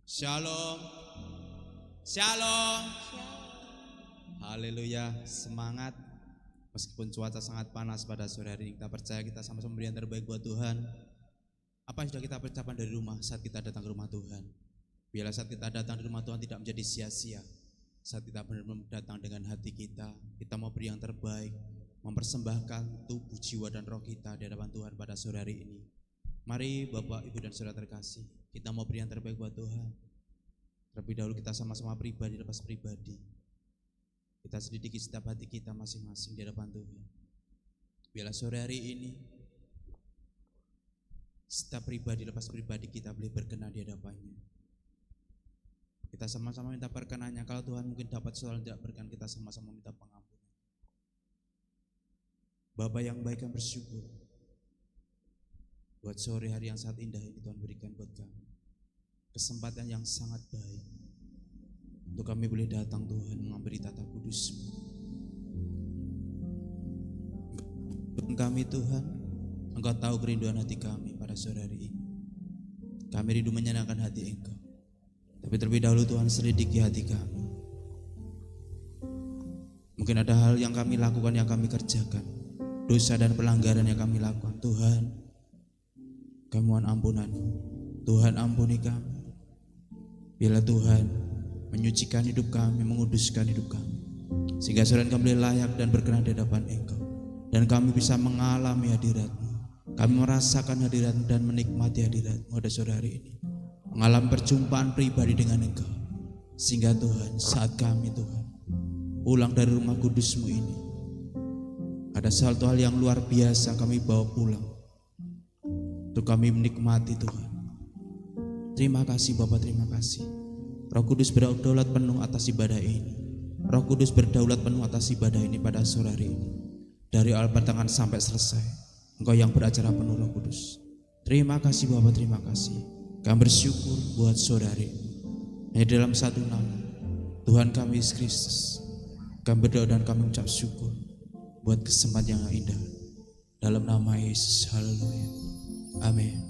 Shalom. Shalom. Haleluya, semangat. Meskipun cuaca sangat panas pada sore hari ini, kita percaya kita sama-sama memberi yang terbaik buat Tuhan. Apa yang sudah kita persiapkan dari rumah saat kita datang ke rumah Tuhan? Biarlah saat kita datang di rumah Tuhan tidak menjadi sia-sia. Saat kita benar-benar datang dengan hati kita mau beri yang terbaik, mempersembahkan tubuh, jiwa, dan roh kita di hadapan Tuhan pada sore hari ini. Mari Bapak, Ibu, dan Saudara terkasih, kita mau beri yang terbaik buat Tuhan. Terlebih dahulu kita sama-sama pribadi lepas pribadi. Kita selidiki setiap hati kita masing-masing di hadapan Tuhan. Biarlah sore hari ini setiap pribadi lepas pribadi kita boleh berkenan di hadapannya. Kita sama-sama minta perkenannya. Kalau Tuhan mungkin dapat soal tidak berkenan, kita sama-sama minta pengampunan. Bapa yang baik, yang bersyukur buat sore hari yang sangat indah ini Tuhan berikan buat kami. Kesempatan yang sangat baik untuk kami boleh datang Tuhan mengambil tata kudus-Mu. Kami Tuhan, Engkau tahu kerinduan hati kami pada sore hari ini. Kami rindu menyenangkan hati Engkau. Tapi terlebih dahulu Tuhan selidiki hati kami. Mungkin ada hal yang kami lakukan, yang kami kerjakan, dosa dan pelanggaran yang kami lakukan. Tuhan, kami mohon ampunan-Mu. Tuhan ampuni kami. Biarlah Tuhan menyucikan hidup kami, menguduskan hidup kami, sehingga sore kami layak dan berkenan di hadapan Engkau. Dan kami bisa mengalami hadirat-Mu. Kami merasakan hadirat-Mu dan menikmati hadirat-Mu pada sore hari ini. Mengalami perjumpaan pribadi dengan Engkau. Sehingga Tuhan, saat kami Tuhan pulang dari rumah kudus-Mu ini, ada satu hal yang luar biasa kami bawa pulang untuk kami menikmati Tuhan. Terima kasih Bapak, terima kasih. Roh Kudus berdaulat penuh atas ibadah ini. Roh Kudus berdaulat penuh atas ibadah ini pada sore hari ini. Dari awal pertengahan sampai selesai, Engkau yang beracara penuh Roh Kudus. Terima kasih Bapak, terima kasih. Kami bersyukur buat sore hari ini. Hanya dalam satu nama, Tuhan kami Yesus Kristus. Kami berdoa dan kami mengucap syukur buat kesempatan yang indah. Dalam nama Yesus, haleluya. Amin.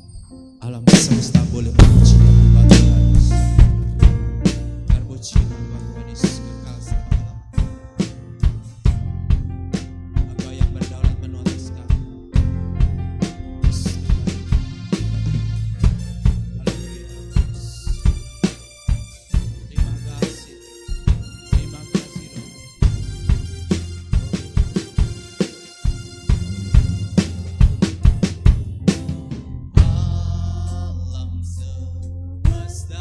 Alam semesta boleh memuji dan menyembah Tuhan. Terpuji dan menyembah Tuhan Yesus kekal selama-lamanya. Engkau yang berdaulat penuh atas kami. Haleluya. Terima kasih. Terima kasih Roh. Alam semesta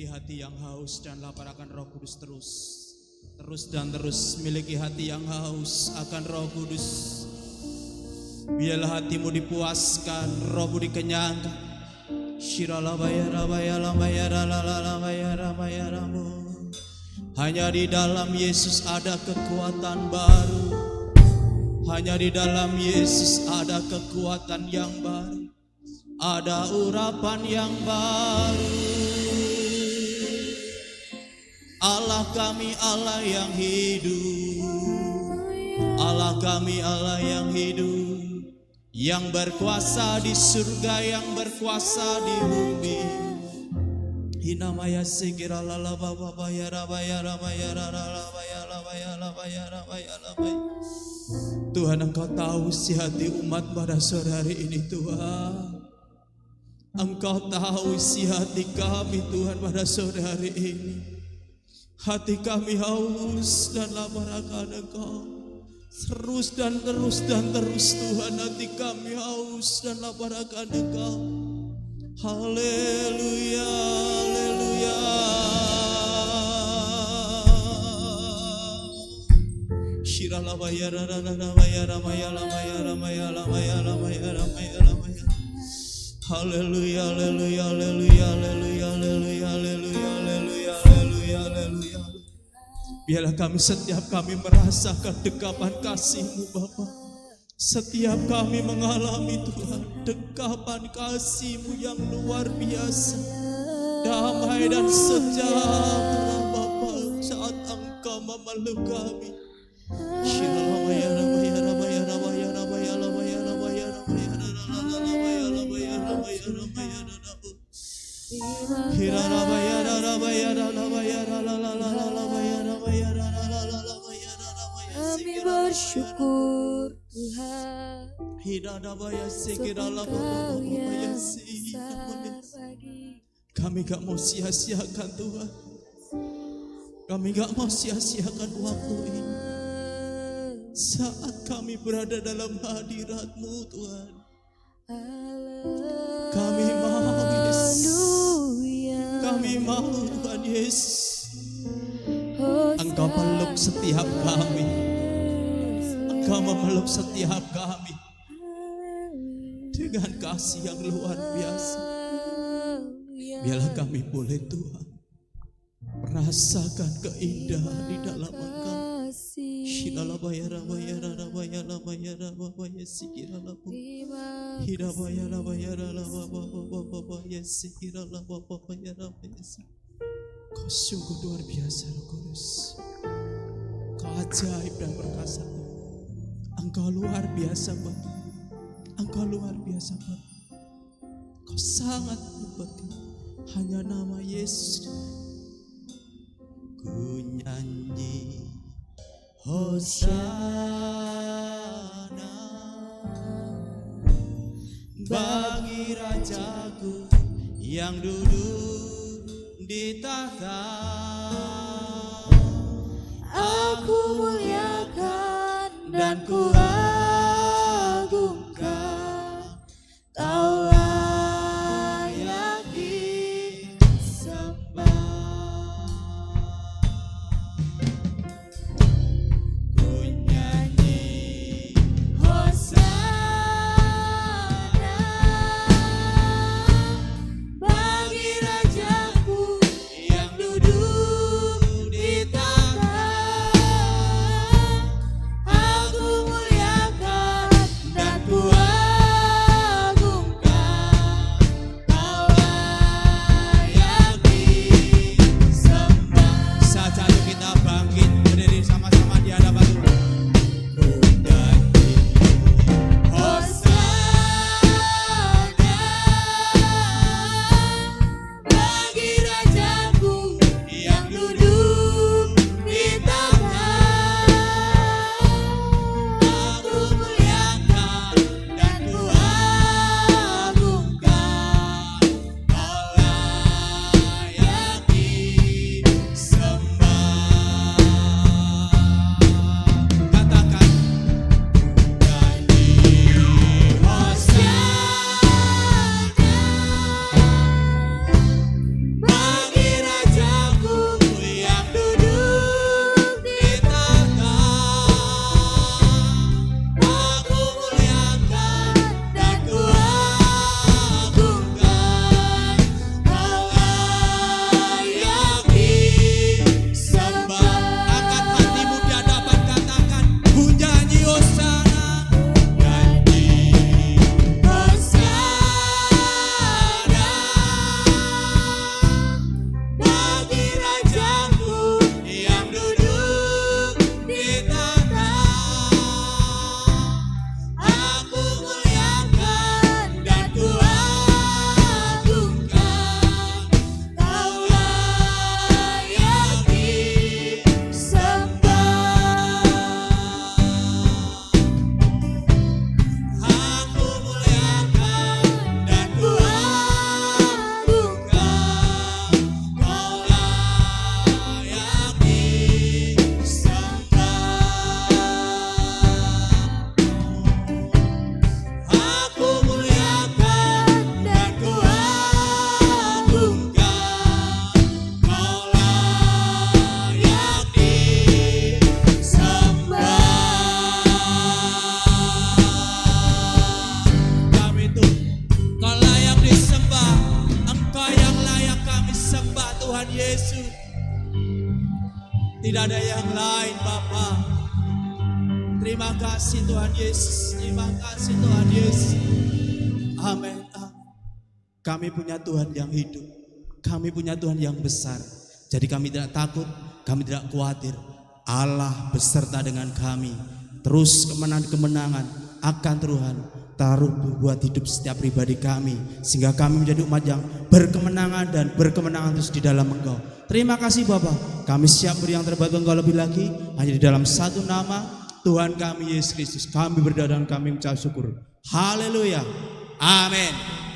miliki hati yang haus dan lapar akan Roh Kudus terus dan terus miliki hati yang haus akan Roh Kudus. Biarlah hatimu dipuaskan, rohmu dikenyangkan. Hanya di dalam Yesus ada kekuatan baru. Hanya di dalam Yesus ada kekuatan yang baru. Ada urapan yang baru. Allah kami Allah yang hidup. Allah kami Allah yang hidup, yang berkuasa di surga, yang berkuasa di bumi. Hinamaya sikira lala baba ya rabaya rabaya rabaya rabaya rabaya rabaya rabaya. Tuhan, Engkau tahu isi hati umat pada sore hari ini Tuhan. Engkau tahu isi hati kami Tuhan pada sore hari ini. Hati kami haus dan lapar akan Engkau. Terus dan terus Tuhan, hati kami haus dan lapar akan Engkau. Haleluya, haleluya. Shiralabaya ramaya ramaya ramaya ramaya ramaya ramaya ramaya ramaya. Haleluya, haleluya, haleluya, haleluya, haleluya, haleluya, haleluya, haleluya, haleluya. Biarlah setiap kami merasakan dekapan kasih-Mu Bapa. Setiap kami mengalami Tuhan dekapan kasih-Mu yang luar biasa. Damai dan sejahtera Bapa saat Engkau memeluk kami. Shiralamaya ramaya ramaya ramaya ramaya ramaya ramaya ramaya ramaya ramaya ramaya ramaya ramaya. Hirarabaya ramaya ramaya ramaya ramaya. Kami bersyukur Tuhan, Engkau yang besar bagi. Kami gak mau sia-siakan Tuhan. Kami gak mau sia-siakan waktu ini. Saat kami berada dalam hadirat-Mu Tuhan, kami mau Yesus. Kami mau Tuhan Yesus. Engkau peluk setiap kami. Engkau memeluk setiap kami dengan kasih yang luar biasa. Biarlah kami boleh Tuhan merasakan keindahan di dalam Engkau. Shiralabaya rabaya rabaya rabaya rabaya sikiralabu. Hirabaya rabaya rabaya sikiralabaya rabaya. Kau sungguh luar biasa Roh Kudus. Kau ajaib dan perkasa. Engkau luar biasa Bapa. Engkau luar biasa Bapa. Kau sangat hebat. Hanya nama Yesus. Ku nyanyi Hosana bagi Rajaku yang duduk di tahta. Aku muliakan dan ku agungkan, Kau layak disembah. Ku nyanyi Hosana bagi Rajaku yang duduk di tahta. Aku muliakan Terima kasih Tuhan Yesus. Terima kasih Tuhan Yesus. Amin. Kami punya Tuhan yang hidup. Kami punya Tuhan yang besar. Jadi kami tidak takut, kami tidak khawatir. Allah beserta dengan kami. Terus kemenangan akan Tuhan taruh buat hidup setiap pribadi kami, sehingga kami menjadi umat yang berkemenangan dan berkemenangan terus di dalam Engkau. Terima kasih Bapa. Kami siap beri yang terbaik Engkau lebih lagi. Hanya di dalam satu nama Tuhan kami Yesus Kristus. Kami berdoa dan kami mengucap syukur. Haleluya. Amin.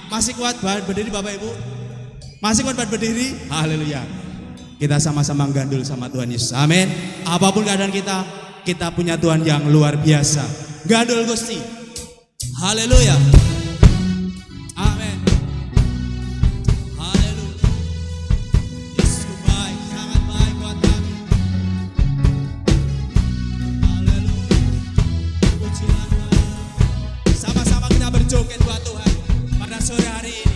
Masih kuat berdiri Bapak Ibu? Masih kuat berdiri? Haleluya. Kita sama-sama gandul sama Tuhan Yesus. Amin. Apapun keadaan kita punya Tuhan yang luar biasa. Gandul Gusti. Haleluya. Amin. Haleluya. Yesus baik, sangat baik buat kami. Haleluya. Pujilah Tuhan. Sama-sama kita berjoget buat Tuhan pada sore hari ini.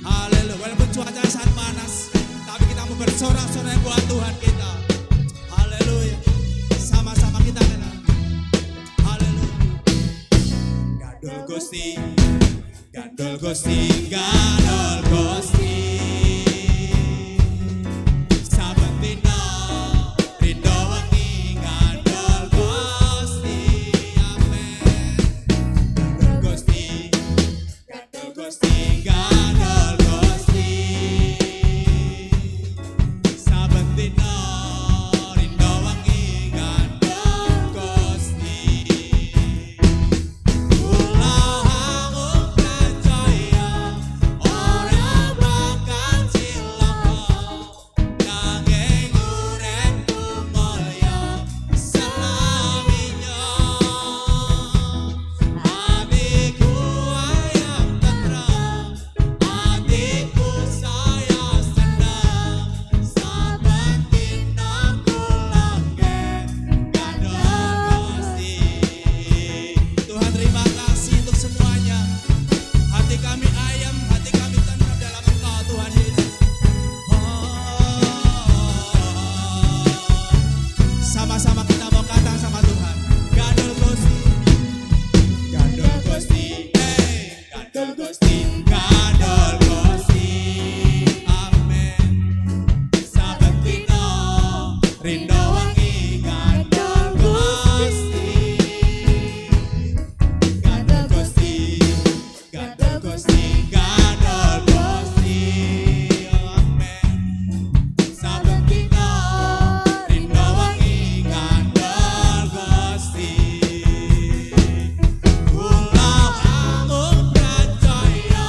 Haleluya. Walaupun cuaca sangat panas, tapi kita mau bersorak-sorai buat Tuhan kita. Haleluya. Sama-sama kita kenal. Haleluya. Gandul Gusti, gandul Gusti, gandul Gusti. Saben dina rindu wengi gandul Gusti. Amin. Gandul Gusti, gandul Gusti, gandul Gusti. Saben dina rindu wengi gandul Gusti. Tuhan terima kasih untuk semuanya. Hati kami ayam, hati kami tenang dalam Engkau Tuhan Yesus. Sama-sama kita mau kata sama Tuhan. Gandul Gusti, gandul Gusti, gandul Gusti, gandul Gusti. Amin. Saben dina rindu wengi gandul Gusti. Gandul Gusti, gandul Gusti, gandul Gusti. Amin. Saben dina rindu wengi gandul Gusti. Kula amung percaya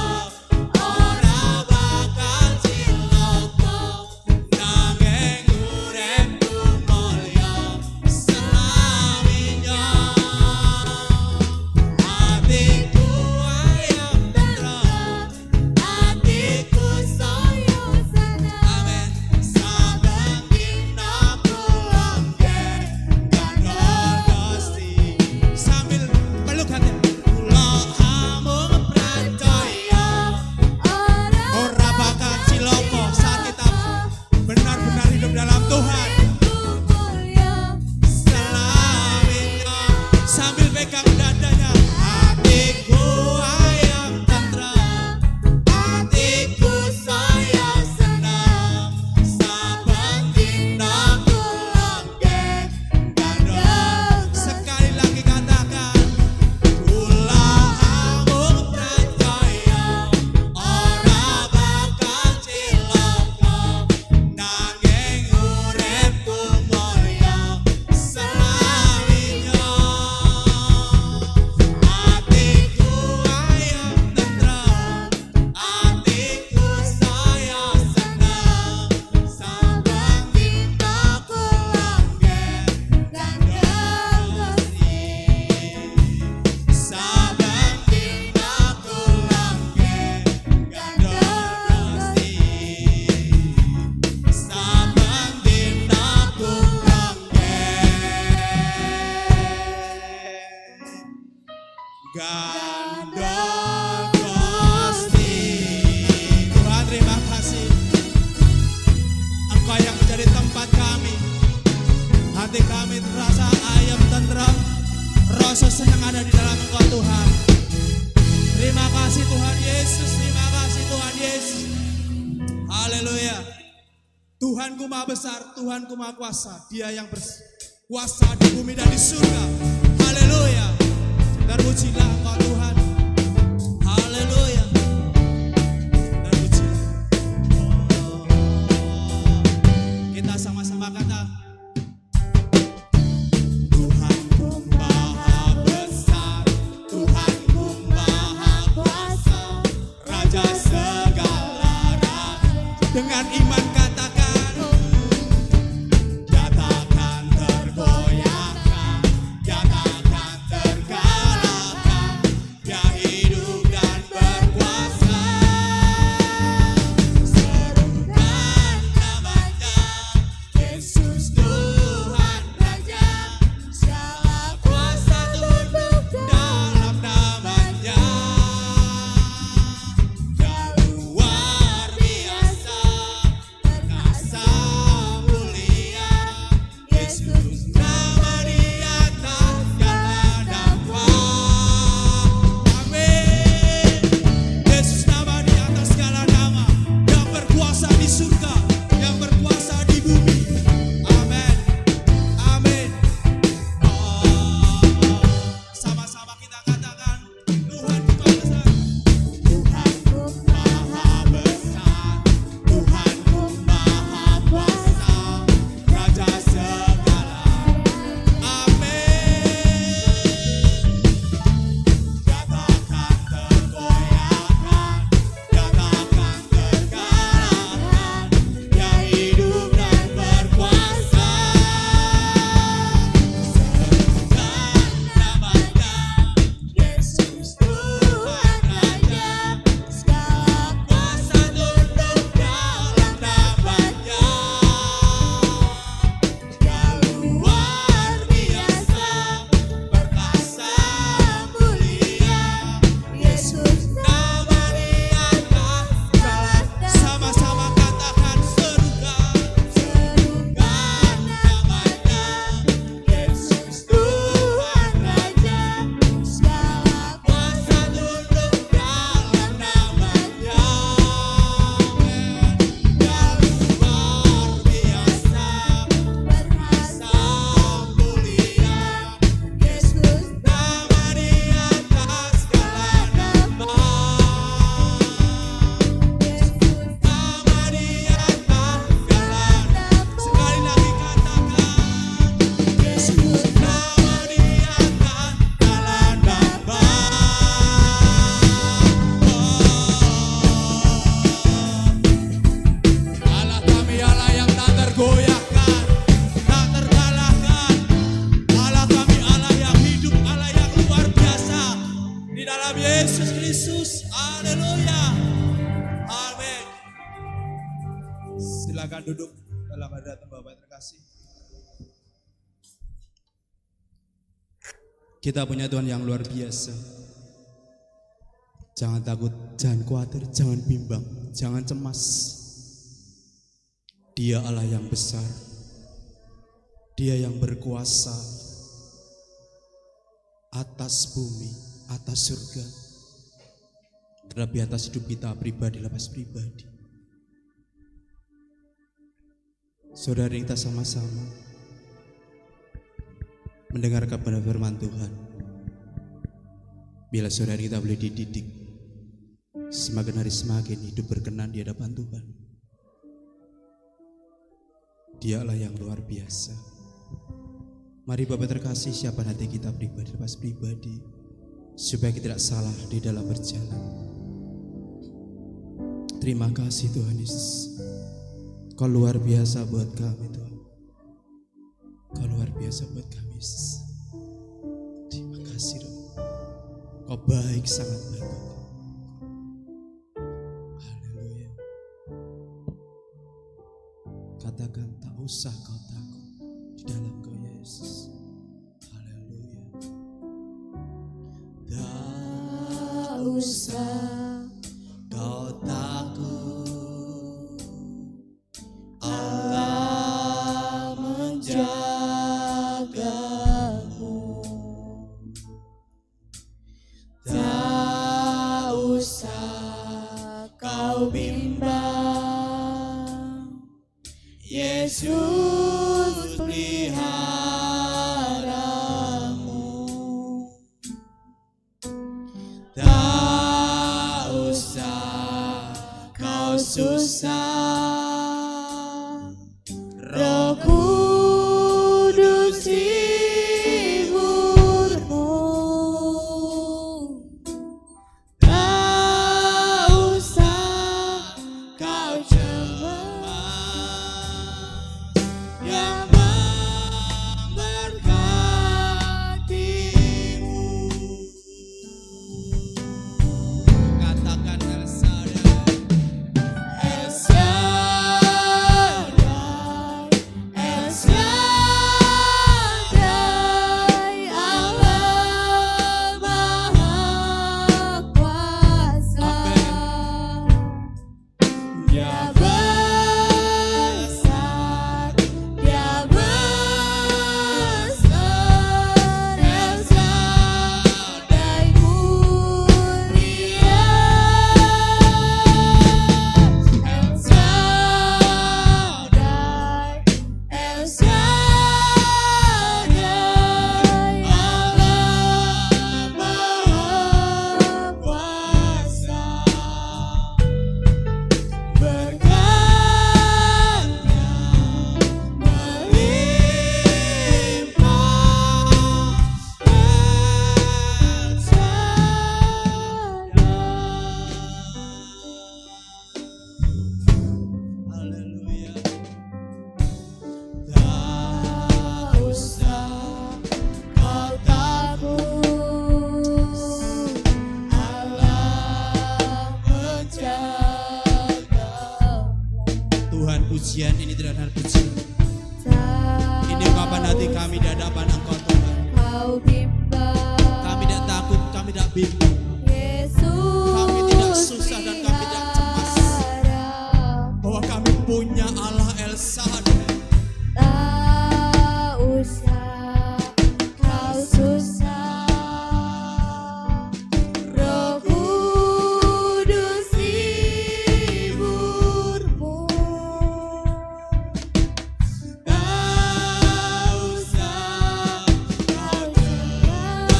ora bakal cilaka, nanging uripku mulya selaminya. Hatiku ayam tentrem, hatiku saya senang. Amin. Saben dina kulangke gandul Gusti. Sambil peluk hati. Kula amung percaya ora bakal cilaka saat kita benar-benar hidup dalam Tuhan. Selaminya sambil pegang dadanya. Hatiku ayam tentrem, hatiku saya senang. Saben dina kulangke gandul. Sekali lagi katakan. Kula amung percaya ora bakal cilaka, nanging uripku mulya selaminya. Hatiku ayam tentrem, hatiku saya senang. Saben dina kulangke gandul Gusti. Saben dina kulangke gandul Gusti. Saben dina kulangke gandul Gusti. Tuhan terima kasih. Engkau yang menjadi tempat kami. Hati kami terasa ayam tenteram, Tuhanku maha besar, Tuhanku maha kuasa. Dia yang berkuasa di bumi dan di surga. Haleluya. Terpujilah Engkau Tuhan. Haleluya. Terpujilah. Kita sama-sama kata, Tuhanku maha besar, Tuhanku maha kuasa, Raja segala raja. Dengan iman katakan, katakan tergoyahkan, katakan terkalahkan, Dia hidup dan berkuasa. Serukan namanya, Yesus Tuhan Raja, segala kuasa tunduk dalam namanya. Dia luar biasa, perkasa mulia, Yesus nama di atas segala nama. Amin. Yesus nama di atas segala nama, yang berkuasa di surga, yang berkuasa di bumi. Amin. Amin. Sama-sama kita katakan, Tuhanku maha besar, Tuhanku maha besar, Tuhanku maha kuasa, Raja segala. Amin. Katakan tergoyahkan, katakan terkalahkan, Dia hidup dan berkuasa. Serukan namanya, Yesus Tuhan Raja, segala kuasa tunduk dalam namanya. Dia luar biasa, perkasa mulia, Yesus nama di atas segala. Sama-sama katakan, serukan namanya, Yesus Tuhan Raja, segala kuasa tunduk dalam namanya. Dia luar biasa, perkasa mulia, Yesus nama di atas segala nama. Yesus nama di atas segala nama. Sekali lagi katakan, Yesus nama di atas segala nama. Allah kami Allah yang tak tergoyahkan, tak terkalahkan. Allah kami Allah yang hidup, Allah yang luar biasa di dalam Yesus Kristus. Haleluya. Amin. Silakan duduk dalam hadirat Bapak terkasih. Kita punya Tuhan yang luar biasa. Jangan takut, jangan khawatir, jangan bimbang, jangan cemas. Dia Allah yang besar. Dia yang berkuasa atas bumi, atas surga, terlebih atas hidup kita pribadi, lepas pribadi. Saudara, kita sama-sama mendengarkan kebenaran firman Tuhan. Bila saudara kita boleh dididik, semakin hari semakin hidup berkenan di hadapan Tuhan. Dialah yang luar biasa. Mari Bapak terkasih, siapkan hati kita pribadi, lepas pribadi, supaya kita tidak salah di dalam berjalan. Terima kasih Tuhan Yesus. Kau luar biasa buat kami Tuhan. Kau luar biasa buat kami Yesus. Terima kasih Tuhan. Kau baik, sangat baik Tuhan. Haleluya. Katakan, tak usah kau takut di dalam Kau Yesus. Haleluya. Tak usah kau takut, Allah menjagamu. Tak usah kau bimbang, Yesus peliharamu. Tak usah kau susah, Roh Kudus hiburmu. Tak usah kau cemas, yang memberkatimu. katakan El Shaddai. El Shaddai, El Shaddai, Allah Maha Kuasa. Dia besar, Dia besar, El Shaddai mulia. El Shaddai, El Shaddai, Allah Maha Kuasa. Berkatnya melimpah, El Shaddai. Haleluya. Tak usah kau takut, Allah menjagamu. Tuhan, pujian ini tidak ada pujian. Ini ungkapan hati kami di hadapan Engkau Tuhan. Kau bimbang, Kami tidak takut, kami tidak bingung. Yesus. Kami tidak susah dan kami tidak cemas. peliharamu. Bahwa kami punya Allah El Shaddai. Tak usah kau susah, Roh Kudus hiburmu. Tak usah kau cemas,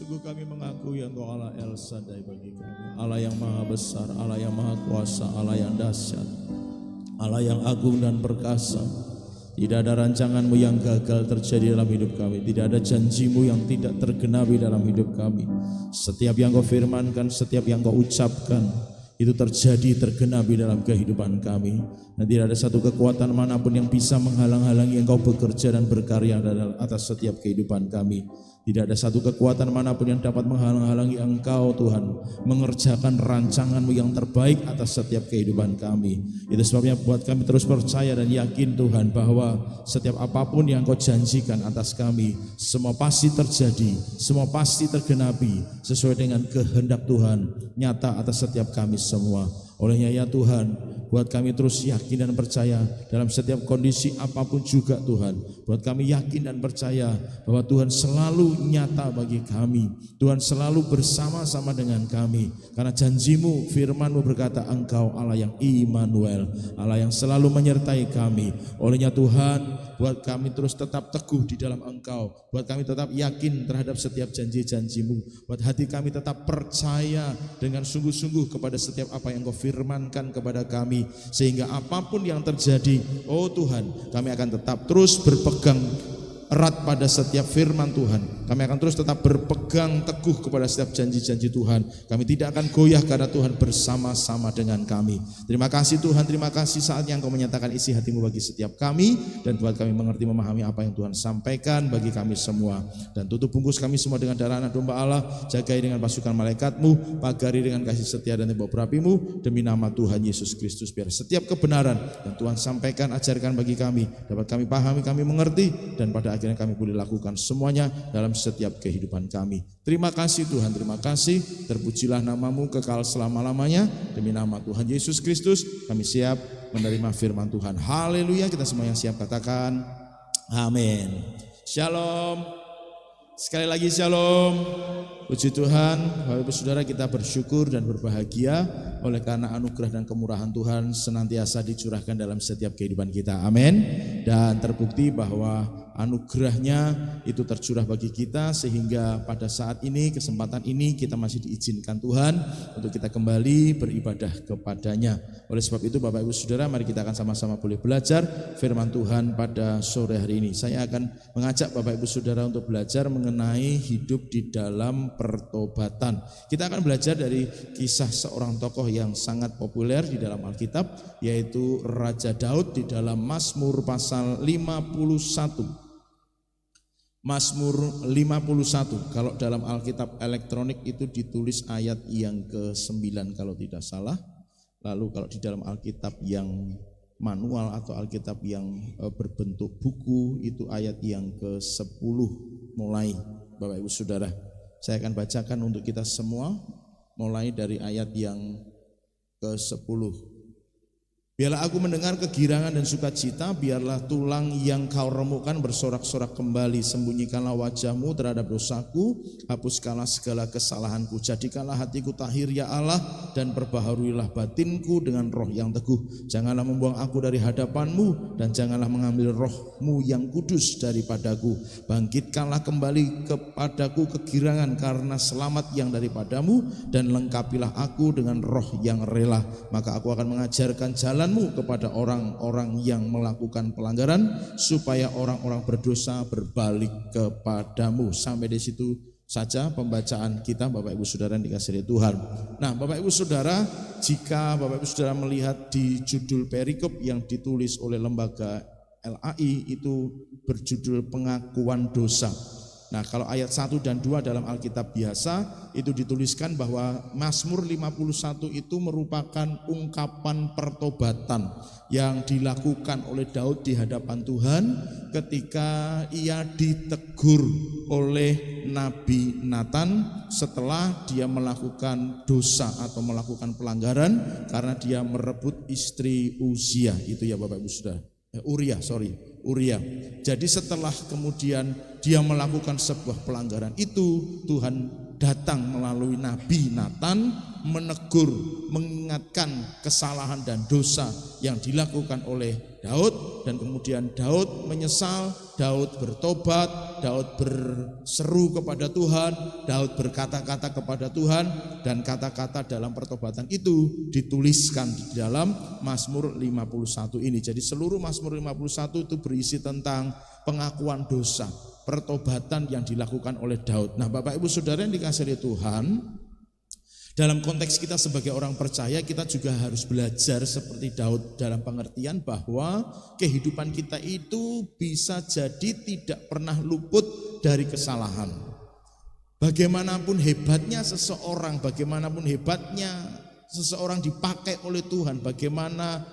Sungguh kami mengakui Engkau Allah El Shaddai bagi kami, Allah yang maha besar, Allah yang maha kuasa, Allah yang dahsyat, Allah yang agung dan perkasa. Tidak ada rancangan-Mu yang gagal terjadi dalam hidup kami. Tidak ada janji-Mu yang tidak tergenapi dalam hidup kami. Setiap yang Kau firmankan, setiap yang Kau ucapkan, itu terjadi tergenapi dalam kehidupan kami. Dan tidak ada satu kekuatan manapun yang bisa menghalang-halangi Engkau bekerja dan berkarya atas setiap kehidupan kami. Tidak ada satu kekuatan manapun yang dapat menghalang-halangi Engkau Tuhan mengerjakan rancangan-Mu yang terbaik atas setiap kehidupan kami. Itu sebabnya buat kami terus percaya dan yakin Tuhan bahwa setiap apapun yang Kau janjikan atas kami, semua pasti terjadi, semua pasti tergenapi sesuai dengan kehendak Tuhan nyata atas setiap kami semua. Olehnya ya Tuhan, buat kami terus yakin dan percaya dalam setiap kondisi apapun juga Tuhan. Buat kami yakin dan percaya bahwa Tuhan selalu nyata bagi kami. Tuhan selalu bersama-sama dengan kami. Karena janji-Mu, firman-Mu berkata Engkau Allah yang Immanuel, Allah yang selalu menyertai kami. Olehnya Tuhan, buat kami terus tetap teguh di dalam Engkau. Buat kami tetap yakin terhadap setiap janji-janji-Mu. Buat hati kami tetap percaya dengan sungguh-sungguh kepada setiap apa yang Kau firmankan kepada kami, sehingga apapun yang terjadi, oh Tuhan, kami akan tetap terus berpegang erat pada setiap firman Tuhan. Kami akan terus tetap berpegang teguh kepada setiap janji-janji Tuhan. Kami tidak akan goyah karena Tuhan bersama-sama dengan kami. Terima kasih Tuhan, terima kasih saatnya Engkau menyatakan isi hati-Mu bagi setiap kami, dan buat kami mengerti memahami apa yang Tuhan sampaikan bagi kami semua. Dan tutup bungkus kami semua dengan darah anak domba Allah, jagai dengan pasukan malaikat-Mu, pagari dengan kasih setia dan tembok berapi-Mu, demi nama Tuhan Yesus Kristus. Biar setiap kebenaran yang Tuhan sampaikan, ajarkan bagi kami, dapat kami pahami, kami mengerti, dan pada akhirnya kami boleh lakukan semuanya dalam setiap kehidupan kami. Terima kasih Tuhan, terima kasih. Terpujilah nama-Mu kekal selama-lamanya. Demi nama Tuhan Yesus Kristus kami siap menerima firman Tuhan. Haleluya. Kita semua yang siap katakan amin. Shalom. Sekali lagi shalom. Puji Tuhan, Bapak Ibu Saudara, kita bersyukur dan berbahagia oleh karena anugerah dan kemurahan Tuhan senantiasa dicurahkan dalam setiap kehidupan kita. Amin. Dan terbukti bahwa anugerahnya itu tercurah bagi kita, sehingga pada saat ini, kesempatan ini kita masih diizinkan Tuhan untuk kita kembali beribadah kepadanya. Oleh sebab itu Bapak Ibu Saudara, mari kita akan sama-sama boleh belajar firman Tuhan pada sore hari ini. Saya akan mengajak Bapak Ibu Saudara untuk belajar mengenai hidup di dalam pertobatan. Kita akan belajar dari kisah seorang tokoh yang sangat populer di dalam Alkitab, yaitu Raja Daud di dalam Mazmur pasal 51. Mazmur 51, kalau dalam Alkitab elektronik itu ditulis ayat yang ke-9 kalau tidak salah. Lalu kalau di dalam Alkitab yang manual atau Alkitab yang berbentuk buku itu ayat yang ke-10 mulai. Bapak Ibu Saudara, saya akan bacakan untuk kita semua mulai dari ayat yang ke-10. Biarlah aku mendengar kegirangan dan sukacita, biarlah tulang yang kau remukkan bersorak-sorak kembali. Sembunyikanlah wajahmu terhadap dosaku, hapuskanlah segala kesalahanku. Jadikanlah hatiku tahir ya Allah, dan perbaharuilah batinku dengan roh yang teguh. Janganlah membuang aku dari hadapanmu, dan janganlah mengambil rohmu yang kudus daripadaku. Bangkitkanlah kembali kepadaku kegirangan karena selamat yang daripadamu, dan lengkapilah aku dengan roh yang rela. Maka aku akan mengajarkan jalanmu kepada orang-orang yang melakukan pelanggaran, supaya orang-orang berdosa berbalik kepadamu. Sampai di situ saja pembacaan kita Bapak Ibu Saudara yang dikasihi Tuhan. Nah Bapak Ibu Saudara, jika Bapak Ibu Saudara melihat di judul perikop yang ditulis oleh lembaga LAI, itu berjudul pengakuan dosa. Nah kalau ayat 1 dan 2 dalam Alkitab biasa itu dituliskan bahwa Mazmur 51 itu merupakan ungkapan pertobatan yang dilakukan oleh Daud di hadapan Tuhan ketika ia ditegur oleh Nabi Nathan setelah dia melakukan dosa atau melakukan pelanggaran karena dia merebut istri Uzia, itu ya Bapak Ibu Saudara. Uria. Jadi setelah kemudian dia melakukan sebuah pelanggaran itu, Tuhan datang melalui Nabi Nathan menegur, mengingatkan kesalahan dan dosa yang dilakukan oleh Daud, dan kemudian Daud menyesal Daud bertobat, Daud berseru kepada Tuhan, Daud berkata-kata kepada Tuhan, dan kata-kata dalam pertobatan itu dituliskan di dalam Mazmur 51 ini. Jadi seluruh Mazmur 51 itu berisi tentang pengakuan dosa, pertobatan yang dilakukan oleh Daud. Nah, Bapak Ibu Saudara yang dikasihi Tuhan, dalam konteks kita sebagai orang percaya, kita juga harus belajar seperti Daud dalam pengertian bahwa kehidupan kita itu bisa jadi tidak pernah luput dari kesalahan. Bagaimanapun hebatnya seseorang, bagaimanapun hebatnya seseorang dipakai oleh Tuhan, bagaimana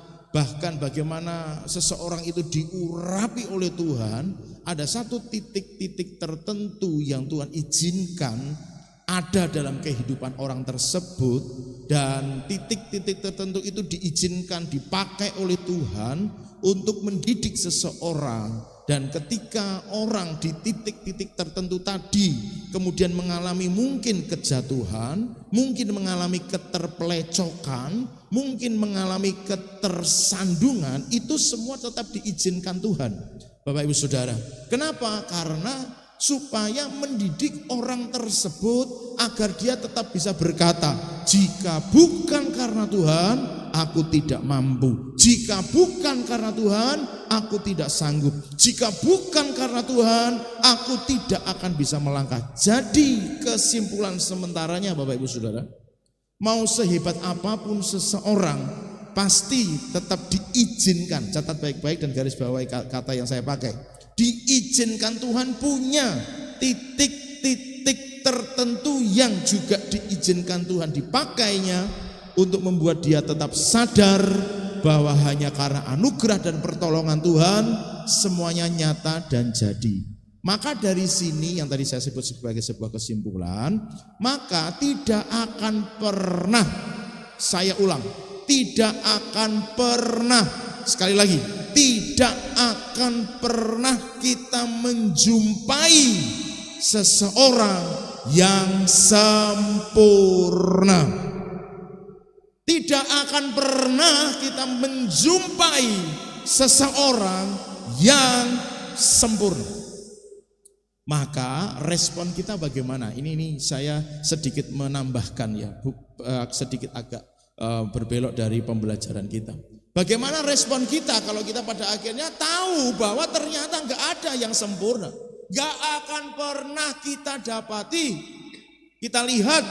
seseorang itu diurapi oleh Tuhan, ada satu titik-titik tertentu yang Tuhan izinkan ada dalam kehidupan orang tersebut, dan titik-titik tertentu itu diizinkan dipakai oleh Tuhan untuk mendidik seseorang. Dan ketika orang di titik-titik tertentu tadi kemudian mengalami mungkin kejatuhan, mungkin mengalami keterpelecokan, mungkin mengalami ketersandungan, itu semua tetap diizinkan Tuhan, Bapak Ibu Saudara. Kenapa? Karena supaya mendidik orang tersebut agar dia tetap bisa berkata, jika bukan karena Tuhan, aku tidak mampu. Jika bukan karena Tuhan, aku tidak sanggup. Jika bukan karena Tuhan, aku tidak akan bisa melangkah. Jadi kesimpulan sementaranya Bapak Ibu Saudara, mau sehebat apapun seseorang, pasti tetap diizinkan. Catat baik-baik dan garis bawahi kata yang saya pakai. Diizinkan Tuhan punya titik-titik tertentu yang juga diizinkan Tuhan dipakainya untuk membuat dia tetap sadar bahwa hanya karena anugerah dan pertolongan Tuhan semuanya nyata dan jadi. Maka dari sini yang tadi saya sebut sebagai sebuah kesimpulan, maka tidak akan pernah, saya ulang, tidak akan pernah, sekali lagi, tidak akan pernah kita menjumpai seseorang yang sempurna. Tidak akan pernah kita menjumpai seseorang yang sempurna. Maka respon kita bagaimana? Ini saya sedikit menambahkan ya, sedikit agak berbelok dari pembelajaran kita. Bagaimana respon kita kalau kita pada akhirnya tahu bahwa ternyata nggak ada yang sempurna, nggak akan pernah kita dapati, kita lihat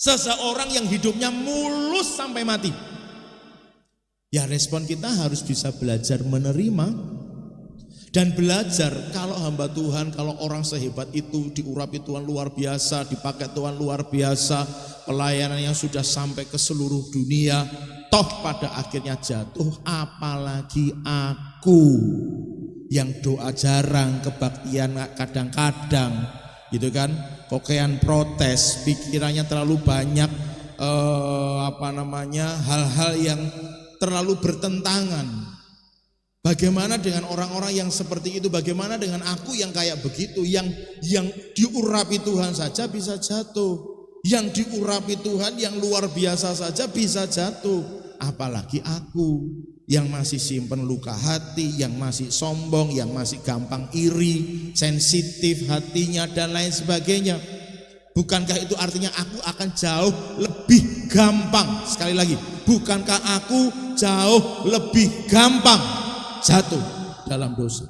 seseorang yang hidupnya mulus sampai mati. Ya respon kita harus bisa belajar menerima dan belajar kalau hamba Tuhan, kalau orang sehebat itu diurapi Tuhan luar biasa, dipakai Tuhan luar biasa, pelayanannya sudah sampai ke seluruh dunia, toh pada akhirnya jatuh, apalagi aku yang doa jarang, kebaktian kadang-kadang gitu kan, kokean protes, pikirannya terlalu banyak hal-hal yang terlalu bertentangan. Bagaimana dengan orang-orang yang seperti itu? Bagaimana dengan aku yang kayak begitu, yang diurapi Tuhan saja bisa jatuh, yang diurapi Tuhan yang luar biasa saja bisa jatuh, apalagi aku yang masih simpen luka hati, yang masih sombong, yang masih gampang iri, sensitif hatinya dan lain sebagainya. Bukankah itu artinya aku akan jauh lebih gampang? Sekali lagi, bukankah aku jauh lebih gampang jatuh dalam dosa?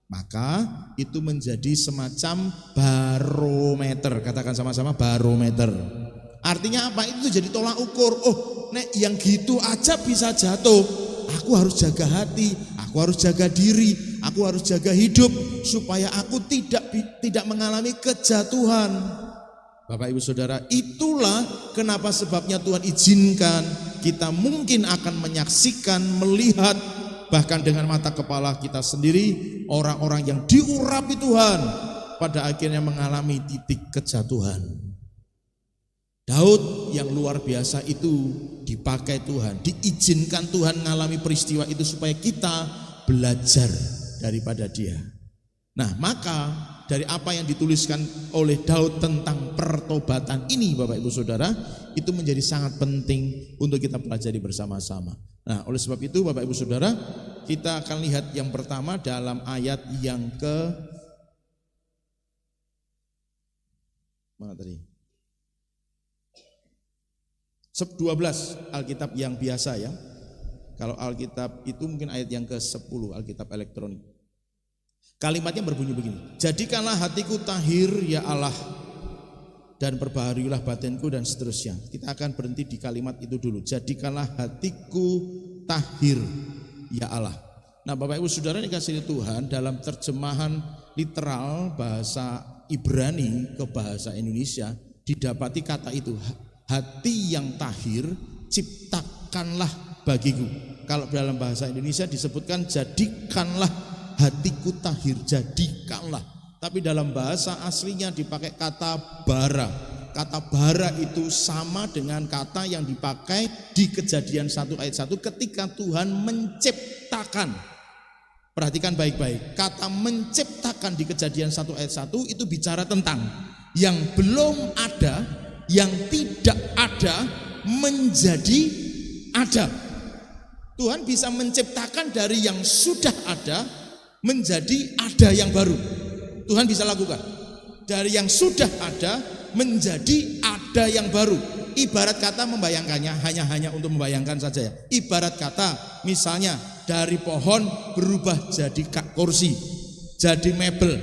Maka itu menjadi semacam barometer. Katakan sama-sama, barometer. Artinya apa? Itu jadi tolak ukur. Oh, nek yang gitu aja bisa jatuh, aku harus jaga hati, aku harus jaga diri, aku harus jaga hidup supaya aku tidak mengalami kejatuhan. Bapak Ibu Saudara, itulah kenapa sebabnya Tuhan izinkan kita mungkin akan menyaksikan, melihat, bahkan dengan mata kepala kita sendiri, orang-orang yang diurapi Tuhan pada akhirnya mengalami titik kejatuhan. Daud yang luar biasa itu dipakai Tuhan, diizinkan Tuhan mengalami peristiwa itu supaya kita belajar daripada dia. Nah, maka dari apa yang dituliskan oleh Daud tentang pertobatan ini, Bapak Ibu Saudara, itu menjadi sangat penting untuk kita pelajari bersama-sama. Nah, oleh sebab itu Bapak Ibu Saudara, kita akan lihat yang pertama dalam ayat yang ke mana tadi? 12 Alkitab yang biasa ya. Kalau Alkitab itu mungkin ayat yang ke-10 Alkitab elektronik. Kalimatnya berbunyi begini. Jadikanlah hatiku tahir ya Allah, dan perbaharilah batinku, dan seterusnya. Kita akan berhenti di kalimat itu dulu. Jadikanlah hatiku tahir ya Allah. Nah Bapak Ibu Saudara dikasihi Tuhan, dalam terjemahan literal bahasa Ibrani ke bahasa Indonesia didapati kata itu, hati yang tahir ciptakanlah bagiku. Kalau dalam bahasa Indonesia disebutkan jadikanlah hatiku tahir, jadikanlah. Tapi dalam bahasa aslinya dipakai kata bara. Kata bara itu sama dengan kata yang dipakai di Kejadian 1 ayat 1 ketika Tuhan menciptakan. Perhatikan baik-baik. Kata menciptakan di Kejadian 1 ayat 1 itu bicara tentang yang belum ada, yang tidak ada menjadi ada. Tuhan bisa menciptakan dari yang sudah ada menjadi ada yang baru. Tuhan bisa lakukan. Dari yang sudah ada menjadi ada yang baru. Ibarat kata membayangkannya, hanya untuk membayangkan saja ya. Ibarat kata misalnya dari pohon berubah jadi kursi, jadi mebel.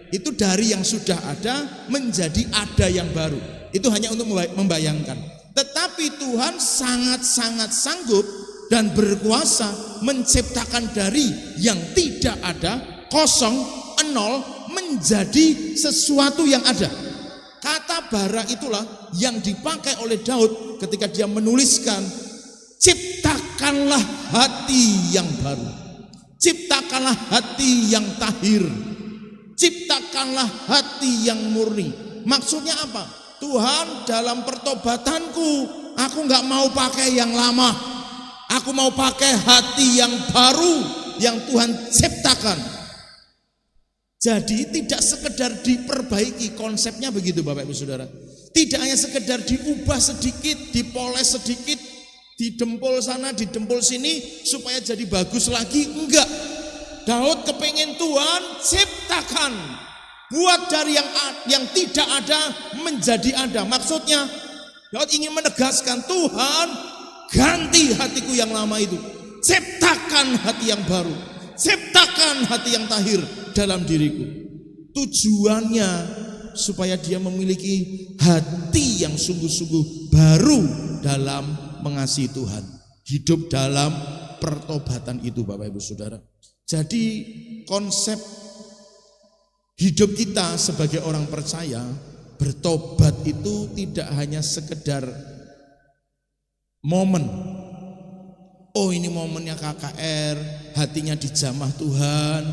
Itu dari yang sudah ada menjadi ada yang baru. Itu hanya untuk membayangkan. Tetapi Tuhan sangat-sangat sanggup dan berkuasa menciptakan dari yang tidak ada, kosong, nol, menjadi sesuatu yang ada. Kata bara itulah yang dipakai oleh Daud ketika dia menuliskan, ciptakanlah hati yang baru, ciptakanlah hati yang tahir, ciptakanlah hati yang murni. Maksudnya apa? Tuhan, dalam pertobatanku aku gak mau pakai yang lama, aku mau pakai hati yang baru yang Tuhan ciptakan. Jadi tidak sekedar diperbaiki, konsepnya begitu Bapak Ibu Saudara. Tidak hanya sekedar diubah sedikit, dipoles sedikit, didempul sana, didempul sini supaya jadi bagus lagi. Enggak. Daud kepingin Tuhan ciptakan, buat dari yang tidak ada menjadi ada. Maksudnya Daud ingin menegaskan, Tuhan ganti hatiku yang lama itu, ciptakan hati yang baru, ciptakan hati yang tahir dalam diriku. Tujuannya supaya dia memiliki hati yang sungguh-sungguh baru dalam mengasihi Tuhan. Hidup dalam pertobatan itu Bapak Ibu Saudara. Jadi konsep hidup kita sebagai orang percaya, bertobat itu tidak hanya sekedar momen. Oh ini momennya KKR, hatinya dijamah Tuhan,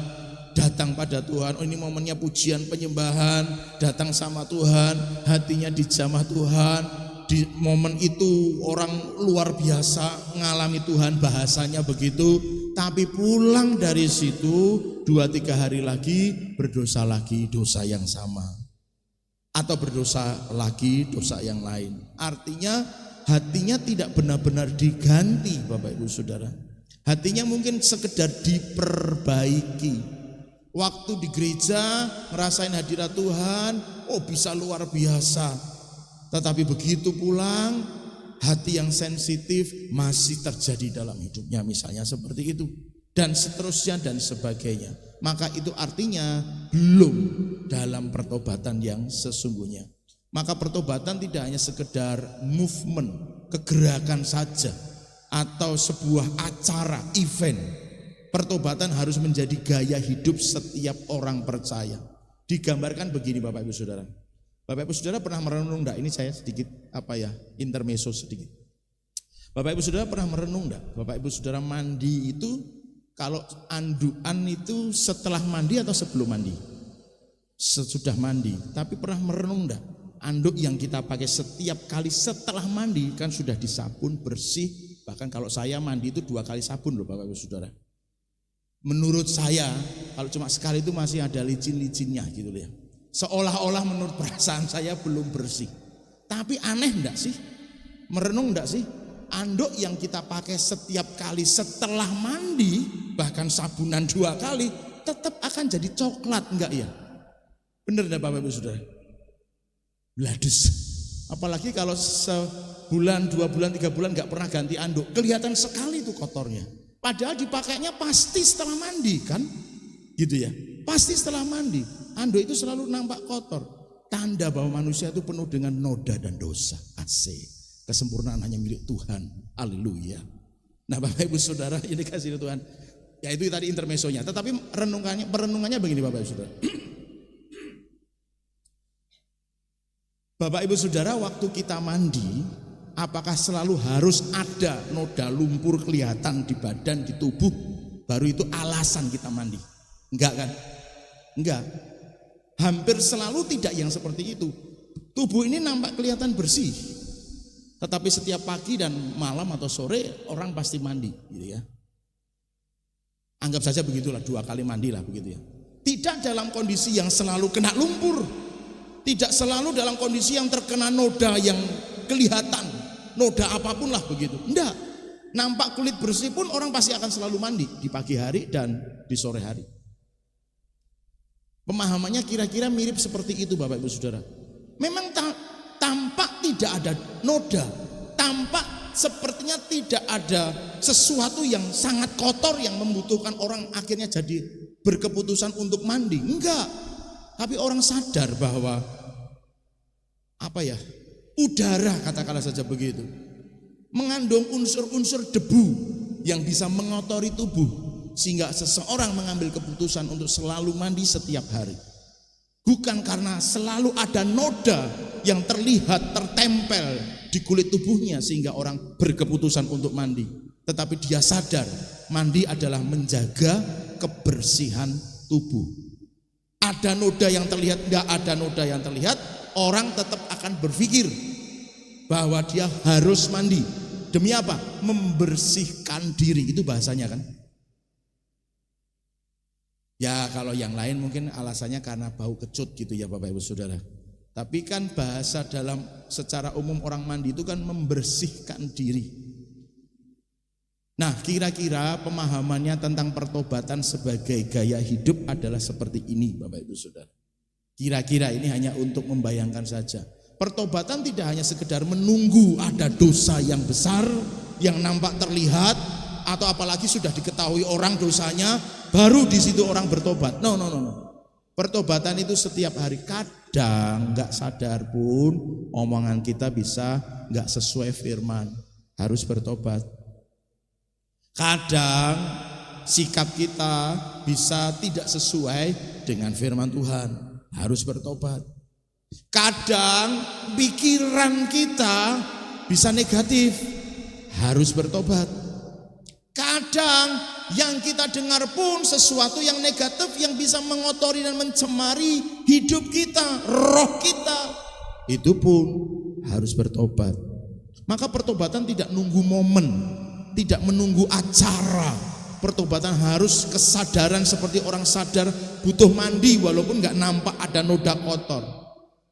datang pada Tuhan. Oh ini momennya pujian penyembahan, datang sama Tuhan, hatinya dijamah Tuhan. Di momen itu orang luar biasa ngalami Tuhan, bahasanya begitu. Tapi pulang dari situ 2-3 hari lagi berdosa lagi, dosa yang sama. Atau berdosa lagi, dosa yang lain. Artinya hatinya tidak benar-benar diganti Bapak Ibu Saudara. Hatinya mungkin sekedar diperbaiki. Waktu di gereja ngerasain hadirat Tuhan, oh bisa luar biasa. Tetapi begitu pulang, hati yang sensitif masih terjadi dalam hidupnya, misalnya seperti itu. Dan seterusnya dan sebagainya. Maka itu artinya belum dalam pertobatan yang sesungguhnya. Maka pertobatan tidak hanya sekedar movement, kegerakan saja, atau sebuah acara, event. Pertobatan harus menjadi gaya hidup setiap orang percaya. Digambarkan begini Bapak Ibu Saudara. Bapak Ibu Saudara pernah merenung enggak? Ini saya sedikit intermezzo sedikit. Bapak Ibu Saudara pernah merenung enggak? Bapak Ibu Saudara mandi itu, kalau anduan itu setelah mandi atau sebelum mandi? Sesudah mandi. Tapi pernah merenung enggak? Anduk yang kita pakai setiap kali setelah mandi kan sudah disabun bersih. Bahkan kalau saya mandi itu 2 kali sabun loh Bapak Ibu Saudara. Menurut saya kalau cuma sekali itu masih ada licin-licinnya gitu ya. Seolah-olah menurut perasaan saya belum bersih. Tapi aneh enggak sih? Merenung enggak sih? anduk yang kita pakai setiap kali setelah mandi, bahkan sabunan 2 kali, tetap akan jadi coklat, enggak ya? Bener enggak Bapak Ibu Saudara? Bladus. Apalagi kalau sebulan, 2 bulan, 3 bulan enggak pernah ganti anduk, kelihatan sekali itu kotornya. Padahal dipakainya pasti setelah mandi kan? Gitu ya. Pasti setelah mandi. Anduk itu selalu nampak kotor. Tanda bahwa manusia itu penuh dengan noda dan dosa. Asik. Kesempurnaan hanya milik Tuhan. Haleluya. Nah Bapak Ibu Saudara, ini kasih Tuhan. Ya itu tadi intermesonya. Tetapi perenungannya begini Bapak Ibu Saudara. Bapak Ibu Saudara, waktu kita mandi, apakah selalu harus ada noda lumpur kelihatan di badan, di tubuh, baru itu alasan kita mandi? Enggak kan? Enggak. Hampir selalu tidak yang seperti itu. Tubuh ini nampak kelihatan bersih, tetapi setiap pagi dan malam atau sore orang pasti mandi, gitu ya. Anggap saja begitulah, 2 kali mandi lah begitu ya. Tidak dalam kondisi yang selalu kena lumpur, tidak selalu dalam kondisi yang terkena noda yang kelihatan, noda apapun lah begitu. Enggak. Nampak kulit bersih pun orang pasti akan selalu mandi di pagi hari dan di sore hari. Pemahamannya kira-kira mirip seperti itu Bapak Ibu Saudara. Memang tampak tidak ada noda, tampak sepertinya tidak ada sesuatu yang sangat kotor yang membutuhkan orang akhirnya jadi berkeputusan untuk mandi. Enggak. Tapi orang sadar bahwa udara katakanlah saja begitu, mengandung unsur-unsur debu yang bisa mengotori tubuh, sehingga seseorang mengambil keputusan untuk selalu mandi setiap hari. Bukan karena selalu ada noda yang terlihat tertempel di kulit tubuhnya sehingga orang berkeputusan untuk mandi, tetapi dia sadar mandi adalah menjaga kebersihan tubuh. Ada noda yang terlihat, enggak ada noda yang terlihat, orang tetap akan berpikir bahwa dia harus mandi. Demi apa? Membersihkan diri, itu bahasanya kan. Ya kalau yang lain mungkin alasannya karena bau kecut gitu ya Bapak Ibu Saudara. Tapi kan bahasa dalam secara umum orang mandi itu kan membersihkan diri. Nah kira-kira pemahamannya tentang pertobatan sebagai gaya hidup adalah seperti ini Bapak Ibu Saudara. Kira-kira ini hanya untuk membayangkan saja. Pertobatan tidak hanya sekedar menunggu ada dosa yang besar yang nampak terlihat, atau apalagi sudah diketahui orang dosanya baru di situ orang bertobat. No. Pertobatan itu setiap hari. Kadang nggak sadar pun omongan kita bisa nggak sesuai firman, harus bertobat. Kadang sikap kita bisa tidak sesuai dengan firman Tuhan, harus bertobat. Kadang pikiran kita bisa negatif, harus bertobat. Kadang yang kita dengar pun sesuatu yang negatif yang bisa mengotori dan mencemari hidup kita, roh kita, itu pun harus bertobat. Maka pertobatan tidak nunggu momen, tidak menunggu acara. Pertobatan harus kesadaran seperti orang sadar butuh mandi walaupun nggak nampak ada noda kotor.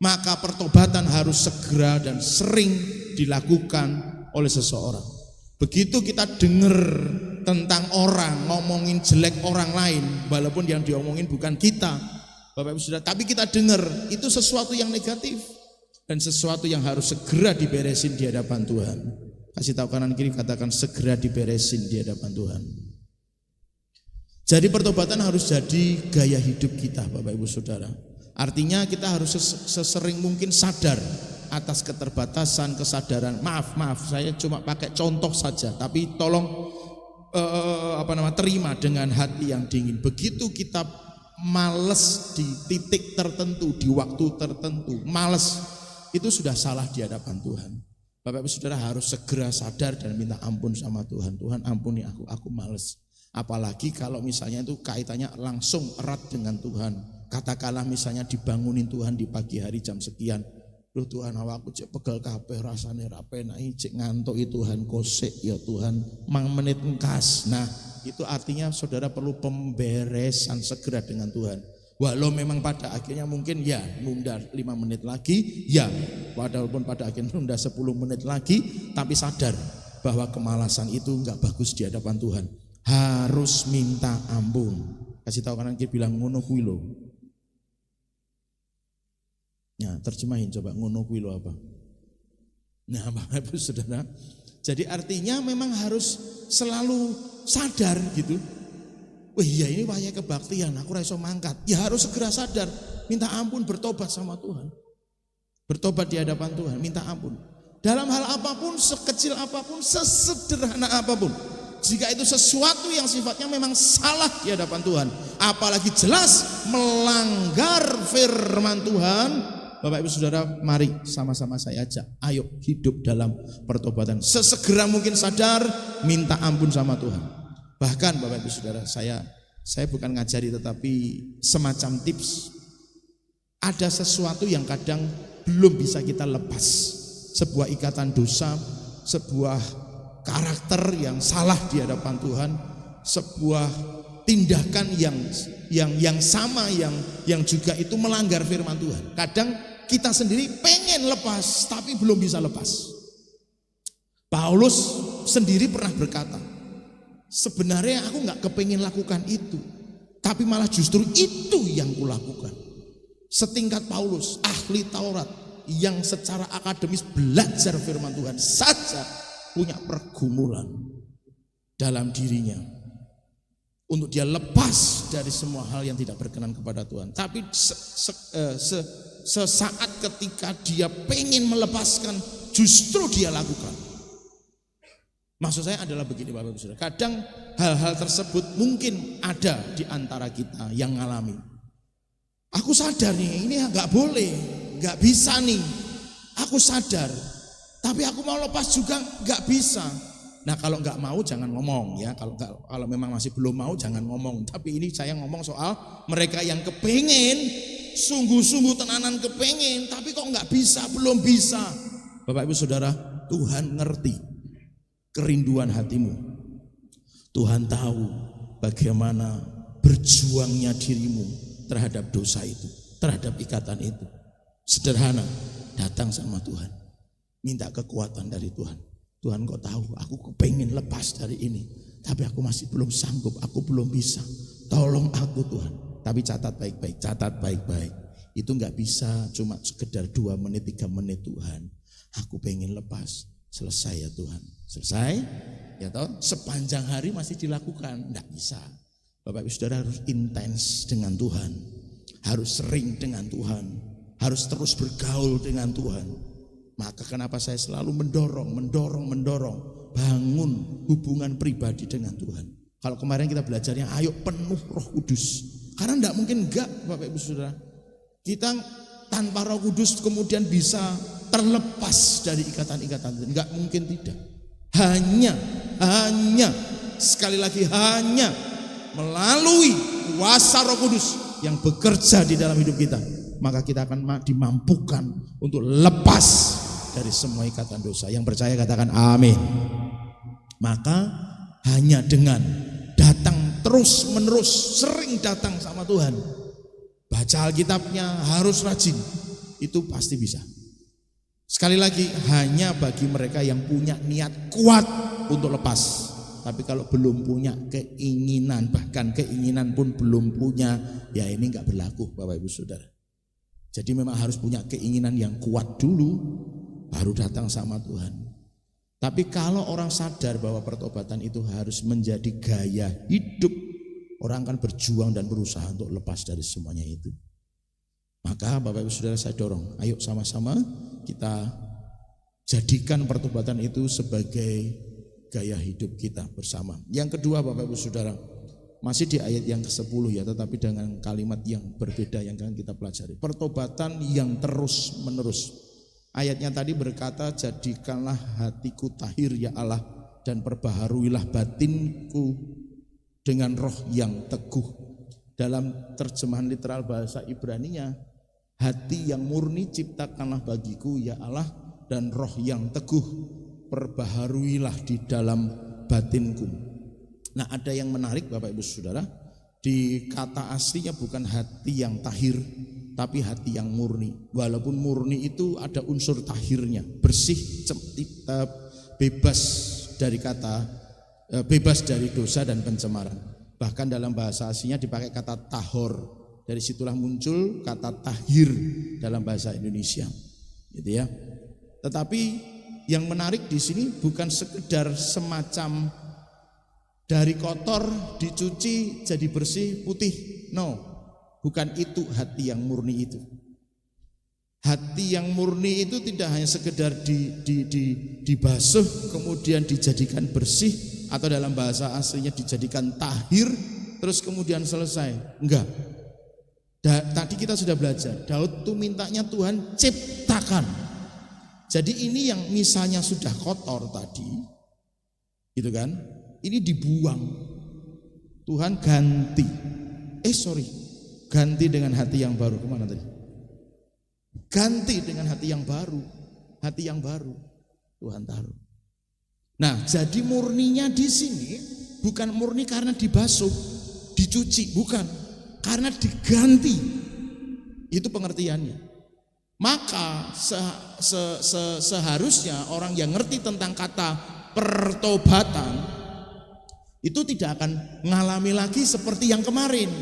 Maka pertobatan harus segera dan sering dilakukan oleh seseorang. Begitu kita dengar tentang orang ngomongin jelek orang lain, walaupun yang diomongin bukan kita, Bapak Ibu Saudara, tapi kita dengar itu sesuatu yang negatif dan sesuatu yang harus segera diberesin di hadapan Tuhan. Kasih tahu kanan kiri, katakan segera diberesin di hadapan Tuhan. Jadi pertobatan harus jadi gaya hidup kita Bapak Ibu Saudara. Artinya kita harus sesering mungkin sadar atas keterbatasan, kesadaran. Maaf, saya cuma pakai contoh saja, tapi tolong terima dengan hati yang dingin. Begitu kita males di titik tertentu, di waktu tertentu, males, itu sudah salah di hadapan Tuhan. Bapak Ibu Saudara harus segera sadar dan minta ampun sama Tuhan. Tuhan ampuni aku males. Apalagi kalau misalnya itu kaitannya langsung erat dengan Tuhan. Katakanlah misalnya dibangunin Tuhan di pagi hari jam sekian. Loh Tuhan, awakku cek pegel kabeh rasane ra penak, cek ngantuk Tuhan, kosek ya Tuhan, mang menit engkas. Nah, itu artinya saudara perlu pemberesan segera dengan Tuhan. Walau memang pada akhirnya mungkin ya nunda 5 menit lagi, ya walaupun pada akhirnya nunda 10 menit lagi, tapi sadar bahwa kemalasan itu enggak bagus di hadapan Tuhan. Harus minta ampun. Kasih tahu kanan kiri, bilang ngono kuwi lho. Nah, terjemahin coba ngono kuwi lho apa? Nah, Bapak Ibu Saudara, jadi artinya memang harus selalu sadar gitu. Wah iya, ini wayah kebaktian, aku ra iso mangkat. Ya harus segera sadar, minta ampun, bertobat sama Tuhan. Bertobat di hadapan Tuhan, minta ampun. Dalam hal apapun, sekecil apapun, sesederhana apapun. Jika itu sesuatu yang sifatnya memang salah di hadapan Tuhan, apalagi jelas melanggar firman Tuhan, Bapak Ibu Saudara, mari sama-sama saya ajak, ayo hidup dalam pertobatan. Sesegera mungkin sadar, minta ampun sama Tuhan. Bahkan Bapak Ibu Saudara, saya bukan ngajari tetapi semacam tips. Ada sesuatu yang kadang belum bisa kita lepas. Sebuah ikatan dosa, sebuah karakter yang salah di hadapan Tuhan, sebuah tindakan yang sama yang juga itu melanggar firman Tuhan. Kadang kita sendiri pengen lepas tapi belum bisa lepas. Paulus sendiri pernah berkata, sebenarnya aku nggak kepengin lakukan itu, tapi malah justru itu yang kulakukan. Setingkat Paulus, ahli Taurat yang secara akademis belajar firman Tuhan saja punya pergumulan dalam dirinya untuk dia lepas dari semua hal yang tidak berkenan kepada Tuhan. Tapi sesaat ketika dia pengen melepaskan, justru dia lakukan. Maksud saya adalah begini Bapak Ibu Saudara, kadang hal-hal tersebut mungkin ada di antara kita yang ngalami. Aku sadar nih, ini gak boleh, gak bisa nih. Aku sadar, tapi aku mau lepas juga gak bisa. Nah kalau nggak mau jangan ngomong ya, kalau memang masih belum mau jangan ngomong. Tapi ini saya ngomong soal mereka yang kepengen, sungguh-sungguh tenanan kepengen, tapi kok nggak bisa, belum bisa. Bapak Ibu Saudara, Tuhan ngerti kerinduan hatimu. Tuhan tahu bagaimana berjuangnya dirimu terhadap dosa itu, terhadap ikatan itu. Sederhana, datang sama Tuhan, minta kekuatan dari Tuhan. Tuhan kau tahu aku kepengen lepas dari ini, tapi aku masih belum sanggup, aku belum bisa. Tolong aku Tuhan. Tapi catat baik-baik. Itu gak bisa cuma sekedar 2 menit, 3 menit Tuhan. Aku pengen lepas. Selesai ya Tuhan. Selesai? Ya toh, sepanjang hari masih dilakukan. Gak bisa. Bapak Ibu Saudara harus intens dengan Tuhan. Harus sering dengan Tuhan. Harus terus bergaul dengan Tuhan. Maka kenapa saya selalu mendorong bangun hubungan pribadi dengan Tuhan. Kalau kemarin kita belajarnya ayo penuh Roh Kudus. Karena tidak mungkin enggak Bapak Ibu Saudara. Kita tanpa Roh Kudus kemudian bisa terlepas dari ikatan-ikatan. Enggak mungkin tidak. Hanya sekali lagi hanya melalui kuasa Roh Kudus yang bekerja di dalam hidup kita, maka kita akan dimampukan untuk lepas dari semua ikatan dosa. Yang percaya katakan amin. Maka hanya dengan datang terus menerus, sering datang sama Tuhan, baca Alkitabnya harus rajin, itu pasti bisa. Sekali lagi, hanya bagi mereka yang punya niat kuat untuk lepas. Tapi kalau belum punya keinginan, bahkan keinginan pun belum punya, ya ini gak berlaku Bapak Ibu Saudara. Jadi memang harus punya keinginan yang kuat dulu, baru datang sama Tuhan. Tapi kalau orang sadar bahwa pertobatan itu harus menjadi gaya hidup, orang akan berjuang dan berusaha untuk lepas dari semuanya itu. Maka Bapak Ibu Saudara saya dorong, ayo sama-sama kita jadikan pertobatan itu sebagai gaya hidup kita bersama. Yang kedua Bapak Ibu Saudara, masih di ayat yang ke-10 ya, tetapi dengan kalimat yang berbeda yang akan kita pelajari. Pertobatan yang terus menerus. Ayatnya tadi berkata, jadikanlah hatiku tahir ya Allah, dan perbaharuilah batinku dengan roh yang teguh. Dalam terjemahan literal bahasa Ibraninya, hati yang murni ciptakanlah bagiku ya Allah, dan roh yang teguh perbaharuilah di dalam batinku. Nah ada yang menarik Bapak Ibu Saudara, di kata aslinya bukan hati yang tahir, tapi hati yang murni. Walaupun murni itu ada unsur tahirnya, bersih, bebas dari kata bebas dari dosa dan pencemaran. Bahkan dalam bahasa aslinya dipakai kata tahor. Dari situlah muncul kata tahir dalam bahasa Indonesia. Gitu ya. Tetapi yang menarik di sini bukan sekedar semacam dari kotor dicuci jadi bersih putih. No, bukan itu hati yang murni itu. Hati yang murni itu tidak hanya sekedar dibasuh kemudian dijadikan bersih atau dalam bahasa aslinya dijadikan tahir terus kemudian selesai. Enggak. Tadi kita sudah belajar, Daud tuh mintanya Tuhan ciptakan. Jadi ini yang misalnya sudah kotor tadi, gitu kan? Ini dibuang. Tuhan ganti. Ganti dengan hati yang baru. Kemana tadi? Ganti dengan hati yang baru. Hati yang baru Tuhan taruh. Nah, jadi murninya di sini bukan murni karena dibasuh, dicuci, bukan. Karena diganti. Itu pengertiannya. Maka seharusnya orang yang ngerti tentang kata pertobatan itu tidak akan mengalami lagi seperti yang kemarin.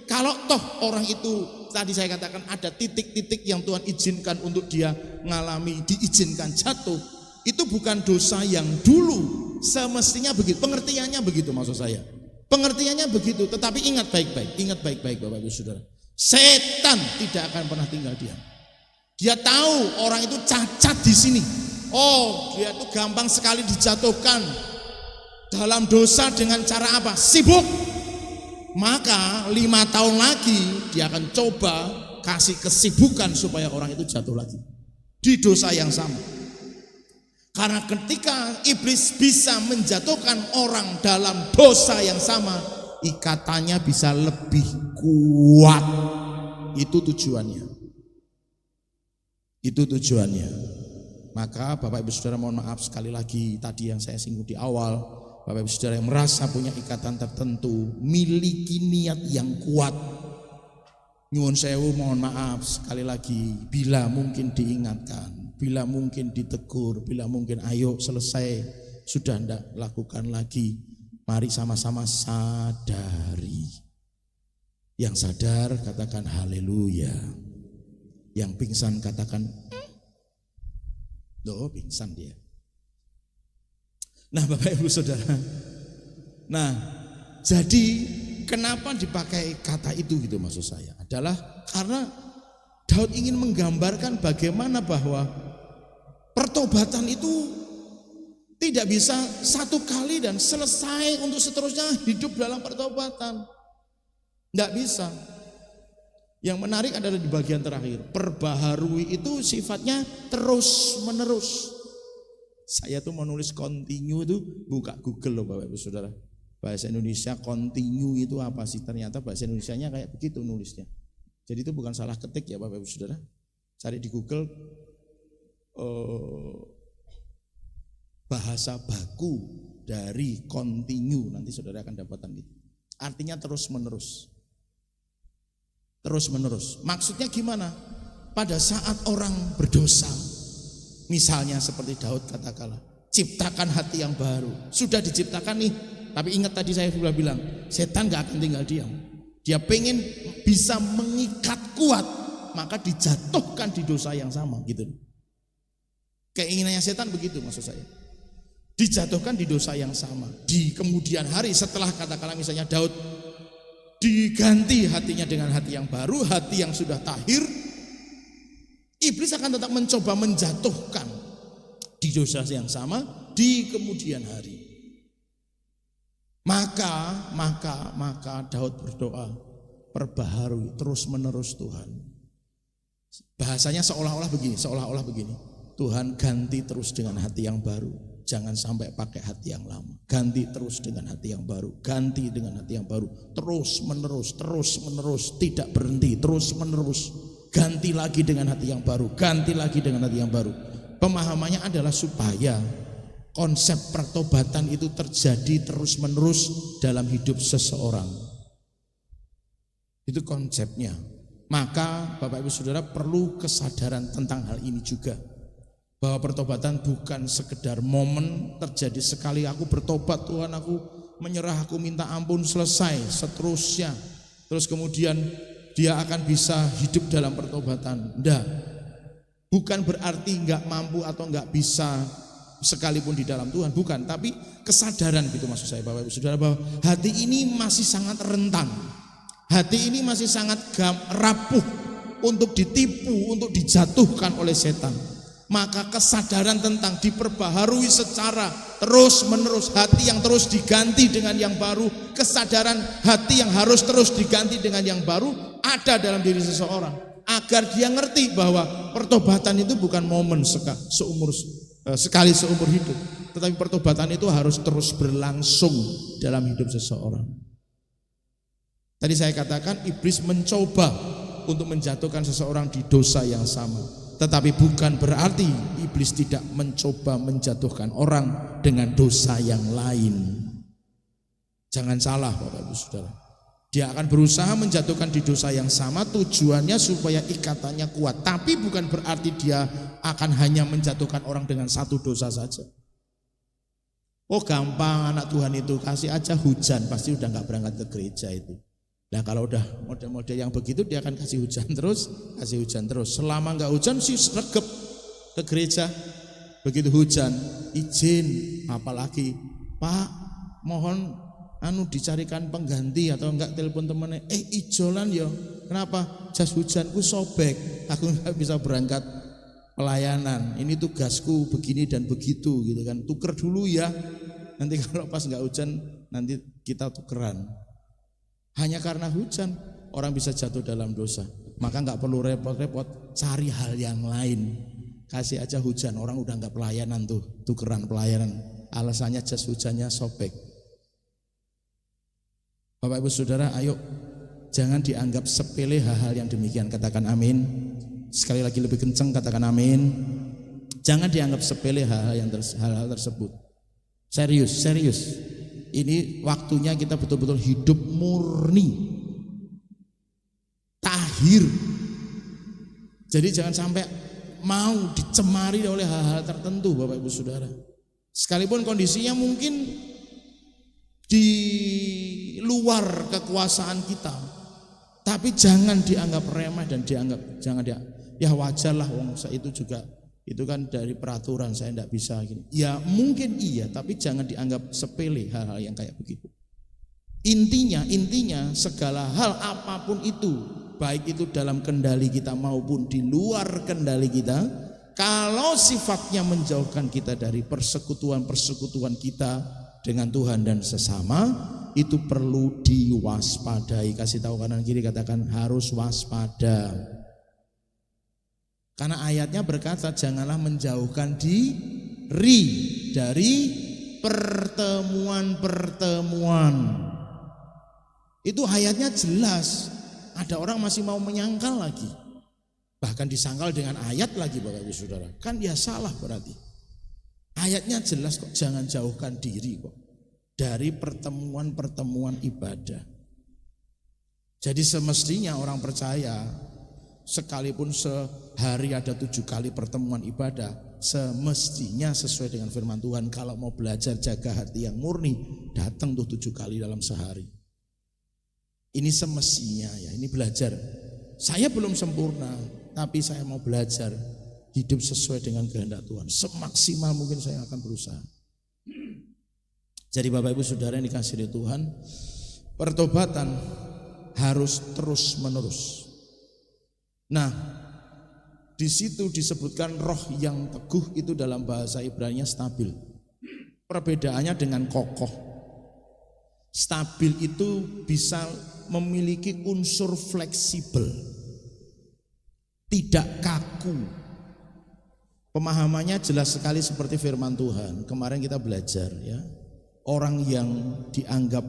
Kalau toh orang itu tadi saya katakan ada titik-titik yang Tuhan izinkan untuk dia mengalami, diizinkan jatuh, itu bukan dosa yang dulu semestinya begitu. Pengertiannya begitu maksud saya. Pengertiannya begitu, tetapi ingat baik-baik Bapak Ibu Saudara. Setan tidak akan pernah tinggal diam. Dia tahu orang itu cacat di sini. Oh, dia itu gampang sekali dijatuhkan dalam dosa dengan cara apa? Sibuk. Maka 5 tahun lagi dia akan coba kasih kesibukan supaya orang itu jatuh lagi di dosa yang sama. Karena ketika iblis bisa menjatuhkan orang dalam dosa yang sama, ikatannya bisa lebih kuat. Itu tujuannya. Itu tujuannya. Maka Bapak Ibu Saudara mohon maaf sekali lagi tadi yang saya singgung di awal, Bapak Ibu Saudara yang merasa punya ikatan tertentu, miliki niat yang kuat. Nyuwun sewu mohon maaf sekali lagi, bila mungkin diingatkan, bila mungkin ditegur, bila mungkin ayo selesai, sudah tidak lakukan lagi. Mari sama-sama sadari. Yang sadar katakan haleluya. Yang pingsan katakan loh, pingsan dia. Nah Bapak Ibu Saudara, nah jadi kenapa dipakai kata itu gitu maksud saya adalah karena Daud ingin menggambarkan bagaimana bahwa pertobatan itu tidak bisa satu kali dan selesai untuk seterusnya hidup dalam pertobatan. Tidak bisa. Yang menarik adalah di bagian terakhir. Perbaharui itu sifatnya terus menerus. Saya tuh mau nulis continue itu buka Google loh Bapak Ibu Saudara. Bahasa Indonesia continue itu apa sih? Ternyata bahasa Indonesianya kayak begitu nulisnya. Jadi itu bukan salah ketik ya Bapak Ibu Saudara. Cari di Google bahasa baku dari continue, nanti saudara akan dapatkan itu. Artinya terus menerus. Terus menerus. Maksudnya gimana? Pada saat orang berdosa, misalnya seperti Daud katakanlah, ciptakan hati yang baru. Sudah diciptakan nih, tapi ingat tadi saya sudah bilang, setan gak akan tinggal diam. Dia pengen bisa mengikat kuat, maka dijatuhkan di dosa yang sama gitu. Keinginannya setan begitu maksud saya. Dijatuhkan di dosa yang sama. Di kemudian hari setelah katakanlah misalnya Daud diganti hatinya dengan hati yang baru, hati yang sudah tahir, iblis akan tetap mencoba menjatuhkan di dosa yang sama di kemudian hari. Maka Daud berdoa, perbaharui terus menerus Tuhan. Bahasanya seolah-olah begini, Tuhan ganti terus dengan hati yang baru. Jangan sampai pakai hati yang lama. Ganti terus dengan hati yang baru. Ganti dengan hati yang baru. Terus menerus, tidak berhenti, terus menerus. Ganti lagi dengan hati yang baru. Ganti lagi dengan hati yang baru. Pemahamannya adalah supaya konsep pertobatan itu terjadi terus menerus dalam hidup seseorang. Itu konsepnya. Maka Bapak Ibu Saudara perlu kesadaran tentang hal ini juga. Bahwa pertobatan bukan sekedar momen terjadi sekali aku bertobat, Tuhan aku menyerah, aku minta ampun, selesai, seterusnya. Terus kemudian dia akan bisa hidup dalam pertobatan. Enggak. Bukan berarti enggak mampu atau enggak bisa sekalipun di dalam Tuhan, bukan. Tapi kesadaran gitu maksud saya Bapak Ibu Saudara, bahwa hati ini masih sangat rentan. Hati ini masih sangat rapuh untuk ditipu, untuk dijatuhkan oleh setan. Maka kesadaran tentang diperbaharui secara terus menerus, hati yang terus diganti dengan yang baru, kesadaran hati yang harus terus diganti dengan yang baru ada dalam diri seseorang, agar dia ngerti bahwa pertobatan itu bukan momen sekali seumur hidup, tetapi pertobatan itu harus terus berlangsung dalam hidup seseorang. Tadi saya katakan iblis mencoba untuk menjatuhkan seseorang di dosa yang sama. Tetapi bukan berarti iblis tidak mencoba menjatuhkan orang dengan dosa yang lain. Jangan salah Bapak Ibu Saudara. Dia akan berusaha menjatuhkan di dosa yang sama, tujuannya supaya ikatannya kuat. Tapi bukan berarti dia akan hanya menjatuhkan orang dengan satu dosa saja. Oh gampang anak Tuhan itu, kasih aja hujan pasti udah gak berangkat ke gereja itu. Nah kalau udah model-model yang begitu dia akan kasih hujan terus. Selama nggak hujan sih regep ke gereja. Begitu hujan izin, apalagi Pak mohon dicarikan pengganti atau enggak telepon temennya. Ijolan ya. Kenapa? Jas hujanku sobek, aku nggak bisa berangkat pelayanan. Ini tugasku begini dan begitu gitu kan. Tuker dulu ya. Nanti kalau pas nggak hujan nanti kita tukeran. Hanya karena hujan orang bisa jatuh dalam dosa. Maka nggak perlu repot-repot cari hal yang lain. Kasih aja hujan, orang udah nggak pelayanan tukeran pelayanan. Alasannya jas hujannya sobek. Bapak Ibu Saudara, ayo jangan dianggap sepele hal-hal yang demikian. Katakan amin. Sekali lagi lebih kencang katakan amin. Jangan dianggap sepele hal-hal tersebut. Serius. Ini waktunya kita betul-betul hidup murni, tahir. Jadi jangan sampai mau dicemari oleh hal-hal tertentu Bapak Ibu Saudara. Sekalipun kondisinya mungkin di luar kekuasaan kita, tapi jangan dianggap remeh dan ya wajarlah wong itu juga. Itu kan dari peraturan, saya tidak bisa gini. Ya mungkin iya, tapi jangan dianggap sepele hal-hal yang kayak begitu. Intinya segala hal apapun itu, baik itu dalam kendali kita maupun di luar kendali kita, kalau sifatnya menjauhkan kita dari persekutuan kita dengan Tuhan dan sesama, itu perlu diwaspadai. Kasih tahu kanan kiri, katakan harus waspada. Karena ayatnya berkata janganlah menjauhkan diri dari pertemuan-pertemuan. Itu ayatnya jelas. Ada orang masih mau menyangkal lagi. Bahkan disangkal dengan ayat lagi Bapak Ibu Saudara. Kan dia salah berarti. Ayatnya jelas kok, jangan jauhkan diri kok dari pertemuan-pertemuan ibadah. Jadi semestinya orang percaya sekalipun sehari ada 7 kali pertemuan ibadah, semestinya sesuai dengan firman Tuhan, kalau mau belajar jaga hati yang murni, datang tuh 7 kali dalam sehari. Ini semestinya ya, ini belajar. Saya belum sempurna, tapi saya mau belajar hidup sesuai dengan kehendak Tuhan. Semaksimal mungkin saya akan berusaha. Jadi Bapak Ibu Saudara yang dikasihi Tuhan, pertobatan harus terus menerus. Nah, di situ disebutkan roh yang teguh itu dalam bahasa Ibrani stabil. Perbedaannya dengan kokoh. Stabil itu bisa memiliki unsur fleksibel, tidak kaku. Pemahamannya jelas sekali seperti firman Tuhan. Kemarin kita belajar ya, orang yang dianggap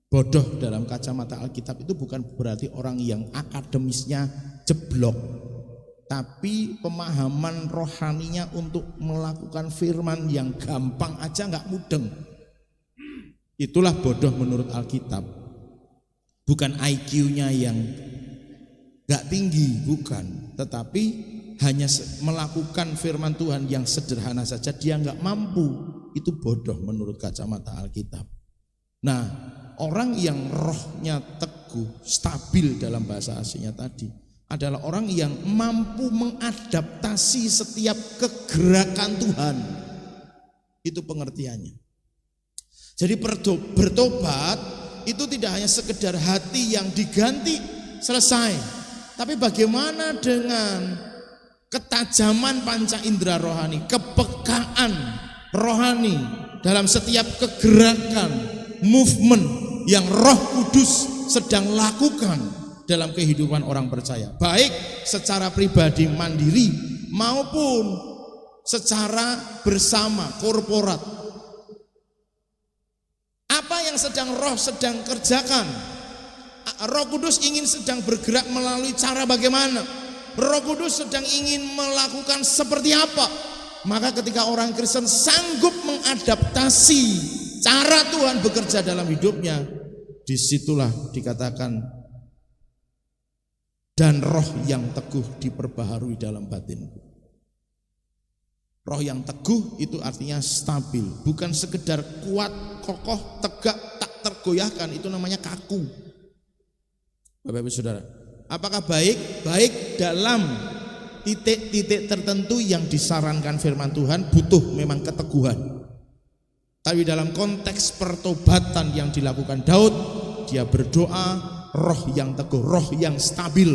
bodoh dalam kacamata Alkitab itu bukan berarti orang yang akademisnya jeblok, tapi pemahaman rohaninya untuk melakukan firman yang gampang aja nggak mudeng. Itulah bodoh menurut Alkitab. Bukan IQ-nya yang nggak tinggi, bukan, tetapi hanya melakukan firman Tuhan yang sederhana saja, dia nggak mampu, itu bodoh menurut kacamata Alkitab. Nah, orang yang rohnya teguh, stabil dalam bahasa aslinya tadi, adalah orang yang mampu mengadaptasi setiap kegerakan Tuhan. Itu pengertiannya. Jadi bertobat itu tidak hanya sekedar hati yang diganti selesai, tapi bagaimana dengan ketajaman panca indera rohani, kepekaan rohani dalam setiap kegerakan, movement yang Roh Kudus sedang lakukan dalam kehidupan orang percaya, baik secara pribadi mandiri maupun secara bersama korporat. Apa yang Roh sedang kerjakan? Roh Kudus ingin sedang bergerak melalui cara bagaimana? Roh Kudus sedang ingin melakukan seperti apa? Maka ketika orang Kristen sanggup mengadaptasi cara Tuhan bekerja dalam hidupnya, disitulah dikatakan dan roh yang teguh diperbaharui dalam batinku. Roh yang teguh itu artinya stabil, bukan sekedar kuat, kokoh, tegak, tak tergoyahkan, itu namanya kaku. Bapak Ibu Saudara, apakah baik? Baik dalam titik-titik tertentu yang disarankan firman Tuhan, butuh memang keteguhan. Tapi dalam konteks pertobatan yang dilakukan Daud, dia berdoa roh yang teguh, roh yang stabil.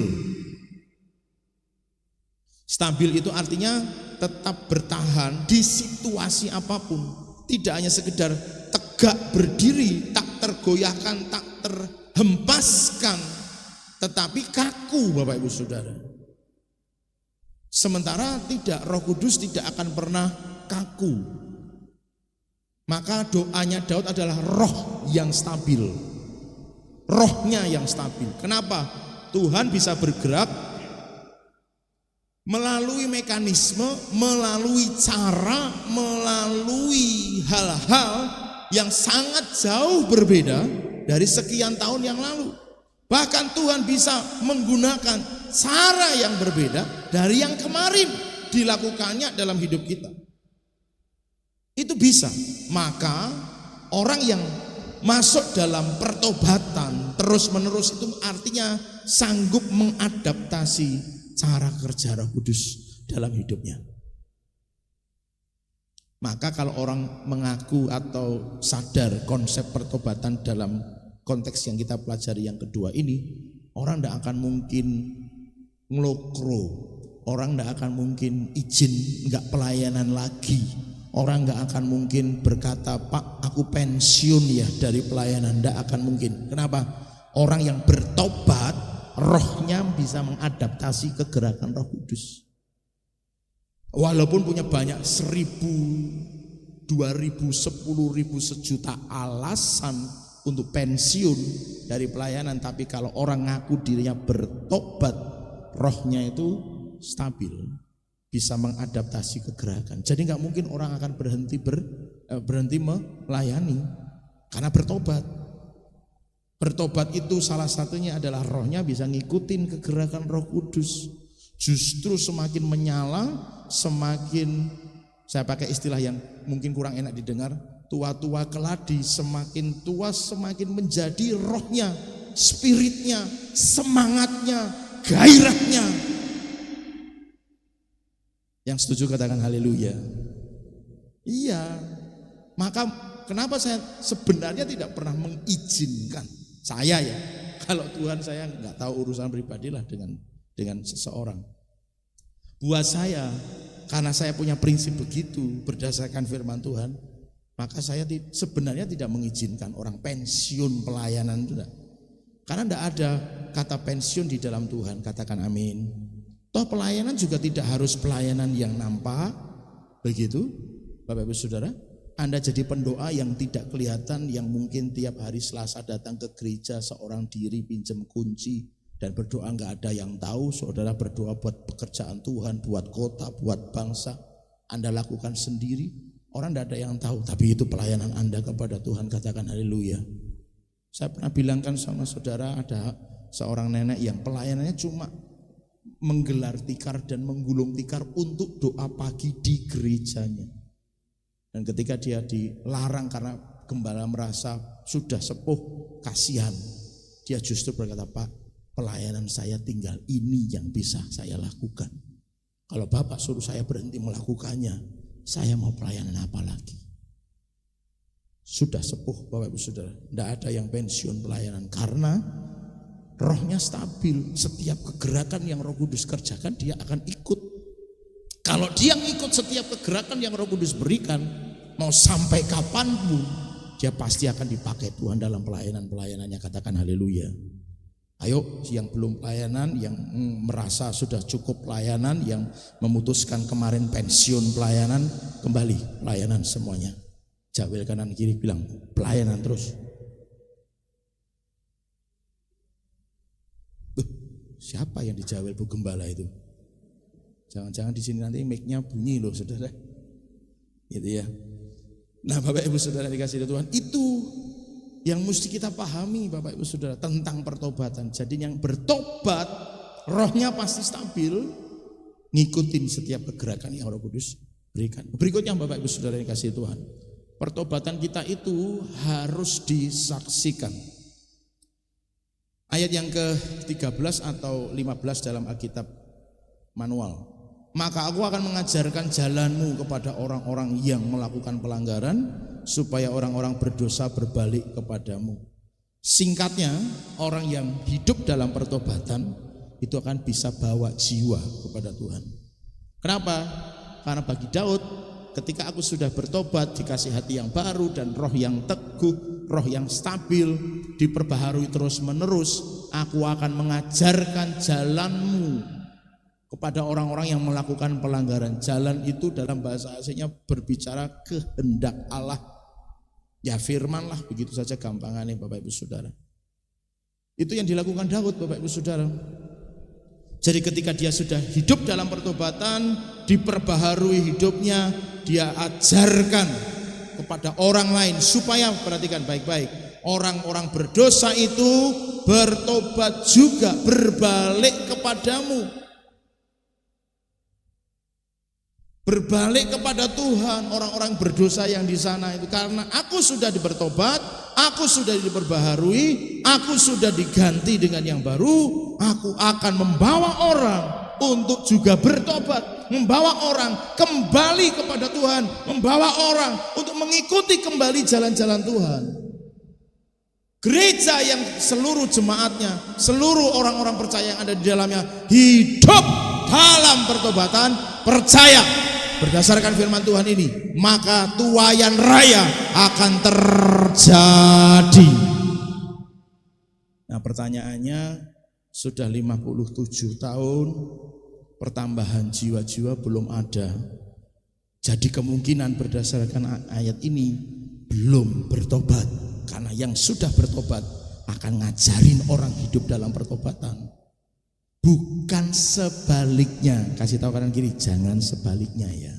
Stabil itu artinya tetap bertahan di situasi apapun, tidak hanya sekedar tegak berdiri, tak tergoyahkan, tak terhempaskan, tetapi kaku, Bapak Ibu Saudara. Sementara tidak, Roh Kudus tidak akan pernah kaku. Maka doanya Daud adalah roh yang stabil, rohnya yang stabil. Kenapa? Tuhan bisa bergerak melalui mekanisme, melalui cara, melalui hal-hal yang sangat jauh berbeda dari sekian tahun yang lalu. Bahkan Tuhan bisa menggunakan cara yang berbeda dari yang kemarin dilakukannya dalam hidup kita. Itu bisa. Maka orang yang masuk dalam pertobatan terus-menerus itu artinya sanggup mengadaptasi cara kerja Roh Kudus dalam hidupnya. Maka kalau orang mengaku atau sadar konsep pertobatan dalam konteks yang kita pelajari yang kedua ini, orang tidak akan mungkin ngelokro, orang tidak akan mungkin izin nggak pelayanan lagi, orang nggak akan mungkin berkata, Pak aku pensiun ya dari pelayanan, tidak akan mungkin. Kenapa? Orang yang bertobat, rohnya bisa mengadaptasi kegerakan Roh Kudus. Walaupun punya banyak 1.000, 2.000, 10.000, sejuta alasan untuk pensiun dari pelayanan, tapi kalau orang ngaku dirinya bertobat, rohnya itu stabil, bisa mengadaptasi kegerakan. Jadi nggak mungkin orang akan berhenti melayani karena bertobat. Bertobat itu salah satunya adalah rohnya bisa ngikutin kegerakan Roh Kudus. Justru semakin menyala, semakin, saya pakai istilah yang mungkin kurang enak didengar, tua-tua keladi, semakin tua semakin menjadi rohnya, spiritnya, semangatnya, gairahnya. Yang setuju katakan haleluya. Iya. Maka kenapa saya sebenarnya tidak pernah mengizinkan, saya ya, kalau Tuhan saya nggak tahu urusan pribadilah dengan seseorang. Buat saya, karena saya punya prinsip begitu berdasarkan firman Tuhan, maka saya sebenarnya tidak mengizinkan orang pensiun pelayanan itu enggak. Karena tidak ada kata pensiun di dalam Tuhan, katakan amin. Toh pelayanan juga tidak harus pelayanan yang nampak, begitu Bapak Ibu Saudara. Anda jadi pendoa yang tidak kelihatan, yang mungkin tiap hari Selasa datang ke gereja seorang diri pinjam kunci dan berdoa nggak ada yang tahu. Saudara berdoa buat pekerjaan Tuhan, buat kota, buat bangsa. Anda lakukan sendiri, orang tidak ada yang tahu, tapi itu pelayanan Anda kepada Tuhan, katakan haleluya. Saya pernah bilangkan sama saudara, ada seorang nenek yang pelayanannya cuma menggelar tikar dan menggulung tikar untuk doa pagi di gerejanya. Dan ketika dia dilarang karena gembala merasa sudah sepuh, kasihan, dia justru berkata, Pak, pelayanan saya tinggal ini yang bisa saya lakukan. Kalau Bapak suruh saya berhenti melakukannya, saya mau pelayanan apa lagi? Sudah sepuh Bapak Ibu Saudara, tidak ada yang pensiun pelayanan karena rohnya stabil. Setiap kegerakan yang Roh Kudus kerjakan dia akan ikut. Kalau dia ngikut setiap kegerakan yang Roh Kudus berikan, mau sampai kapanpun, dia pasti akan dipakai Tuhan dalam pelayanan-pelayanannya. Katakan haleluya. Ayo yang belum pelayanan, yang merasa sudah cukup pelayanan, yang memutuskan kemarin pensiun pelayanan, kembali pelayanan semuanya. Jawel kanan kiri bilang pelayanan terus. Siapa yang dijawel Bu Gembala itu? Jangan-jangan di sini nanti mic-nya bunyi loh saudara. Gitu ya. Nah Bapak Ibu Saudara dikasihi Tuhan, itu yang mesti kita pahami Bapak Ibu Saudara tentang pertobatan. Jadi yang bertobat rohnya pasti stabil, ngikutin setiap kegerakan yang Roh Kudus berikan. Berikutnya Bapak Ibu Saudara dikasihi Tuhan, pertobatan kita itu harus disaksikan. Ayat yang ke-13 atau 15 dalam Alkitab manual. Maka aku akan mengajarkan jalanmu kepada orang-orang yang melakukan pelanggaran, supaya orang-orang berdosa berbalik kepadamu. Singkatnya, orang yang hidup dalam pertobatan itu akan bisa bawa jiwa kepada Tuhan. Kenapa? Karena bagi Daud, ketika aku sudah bertobat, dikasih hati yang baru dan roh yang teguh, roh yang stabil, diperbaharui terus menerus, aku akan mengajarkan jalanmu kepada orang-orang yang melakukan pelanggaran. Jalan itu dalam bahasa aslinya berbicara kehendak Allah. Ya firman lah, begitu saja gampangannya Bapak Ibu Saudara. Itu yang dilakukan Daud Bapak Ibu Saudara. Jadi ketika dia sudah hidup dalam pertobatan, diperbaharui hidupnya, dia ajarkan kepada orang lain supaya, perhatikan baik-baik, orang-orang berdosa itu bertobat juga, berbalik kepadamu. Berbalik kepada Tuhan, orang-orang berdosa yang di sana itu, karena aku sudah bertobat, aku sudah diperbaharui, aku sudah diganti dengan yang baru, aku akan membawa orang untuk juga bertobat, membawa orang kembali kepada Tuhan, membawa orang untuk mengikuti kembali jalan-jalan Tuhan. Gereja yang seluruh jemaatnya, seluruh orang-orang percaya yang ada di dalamnya hidup dalam pertobatan, percaya berdasarkan firman Tuhan ini, maka tuaian raya akan terjadi. Nah pertanyaannya, sudah 57 tahun pertambahan jiwa-jiwa belum ada. Jadi kemungkinan berdasarkan ayat ini belum bertobat. Karena yang sudah bertobat akan ngajarin orang hidup dalam pertobatan. Bukan sebaliknya. Kasih tahu kanan kiri, jangan sebaliknya ya.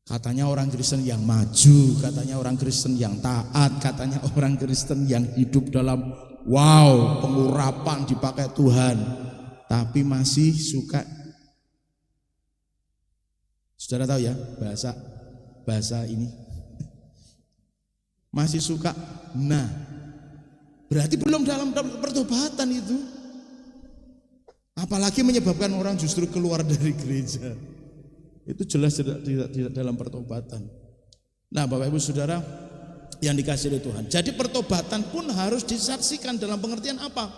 Katanya orang Kristen yang maju, katanya orang Kristen yang taat, katanya orang Kristen yang hidup dalam pengurapan dipakai Tuhan, tapi masih suka, saudara tahu ya bahasa ini, masih suka berarti belum dalam pertobatan itu. Apalagi menyebabkan orang justru keluar dari gereja. Itu jelas tidak dalam pertobatan. Nah Bapak Ibu Saudara yang dikasihi oleh Tuhan, jadi pertobatan pun harus disaksikan dalam pengertian apa?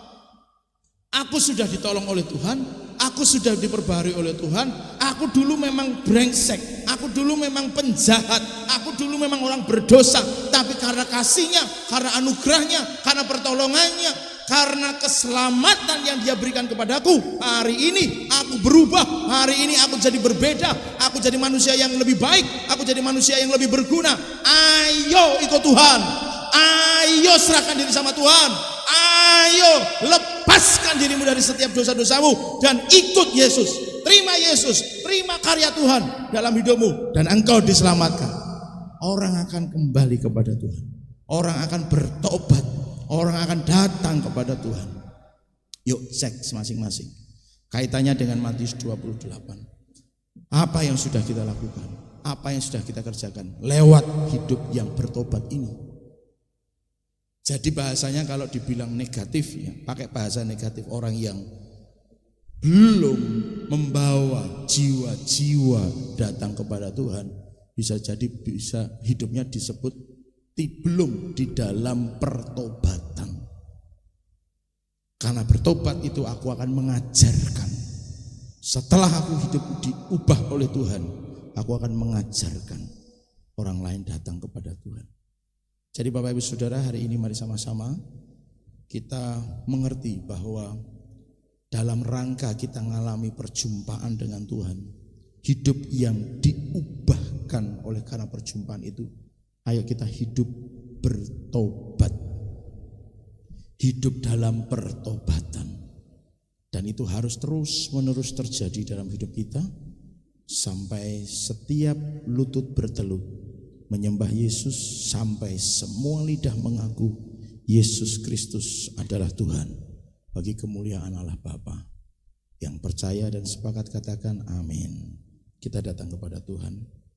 Aku sudah ditolong oleh Tuhan, aku sudah diperbaharui oleh Tuhan, aku dulu memang brengsek, aku dulu memang penjahat, aku dulu memang orang berdosa, tapi karena kasih-Nya, karena anugerah-Nya, karena pertolongannya, karena keselamatan yang Dia berikan kepadaku, hari ini aku berubah, hari ini aku jadi berbeda, aku jadi manusia yang lebih baik, aku jadi manusia yang lebih berguna. Ayo ikut Tuhan, ayo serahkan diri sama Tuhan, ayo lepaskan dirimu dari setiap dosa-dosamu dan ikut Yesus. Terima Yesus, terima karya Tuhan dalam hidupmu dan engkau diselamatkan. Orang akan kembali kepada Tuhan, orang akan bertobat, orang akan datang kepada Tuhan. Yuk cek masing-masing. Kaitannya dengan Matius 28. Apa yang sudah kita lakukan? Apa yang sudah kita kerjakan lewat hidup yang bertobat ini? Jadi bahasanya kalau dibilang negatif ya, pakai bahasa negatif, orang yang belum membawa jiwa-jiwa datang kepada Tuhan, bisa jadi bisa hidupnya disebut belum di dalam pertobatan. Karena bertobat itu aku akan mengajarkan. Setelah aku hidup diubah oleh Tuhan, aku akan mengajarkan orang lain datang kepada Tuhan. Jadi Bapak Ibu Saudara, hari ini mari sama-sama kita mengerti bahwa dalam rangka kita mengalami perjumpaan dengan Tuhan, hidup yang diubahkan oleh karena perjumpaan itu, ayo kita hidup bertobat, hidup dalam pertobatan. Dan itu harus terus-menerus terjadi dalam hidup kita sampai setiap lutut bertelut menyembah Yesus, sampai semua lidah mengaku Yesus Kristus adalah Tuhan, bagi kemuliaan Allah Bapa. Yang percaya dan sepakat katakan amin. Kita datang kepada Tuhan.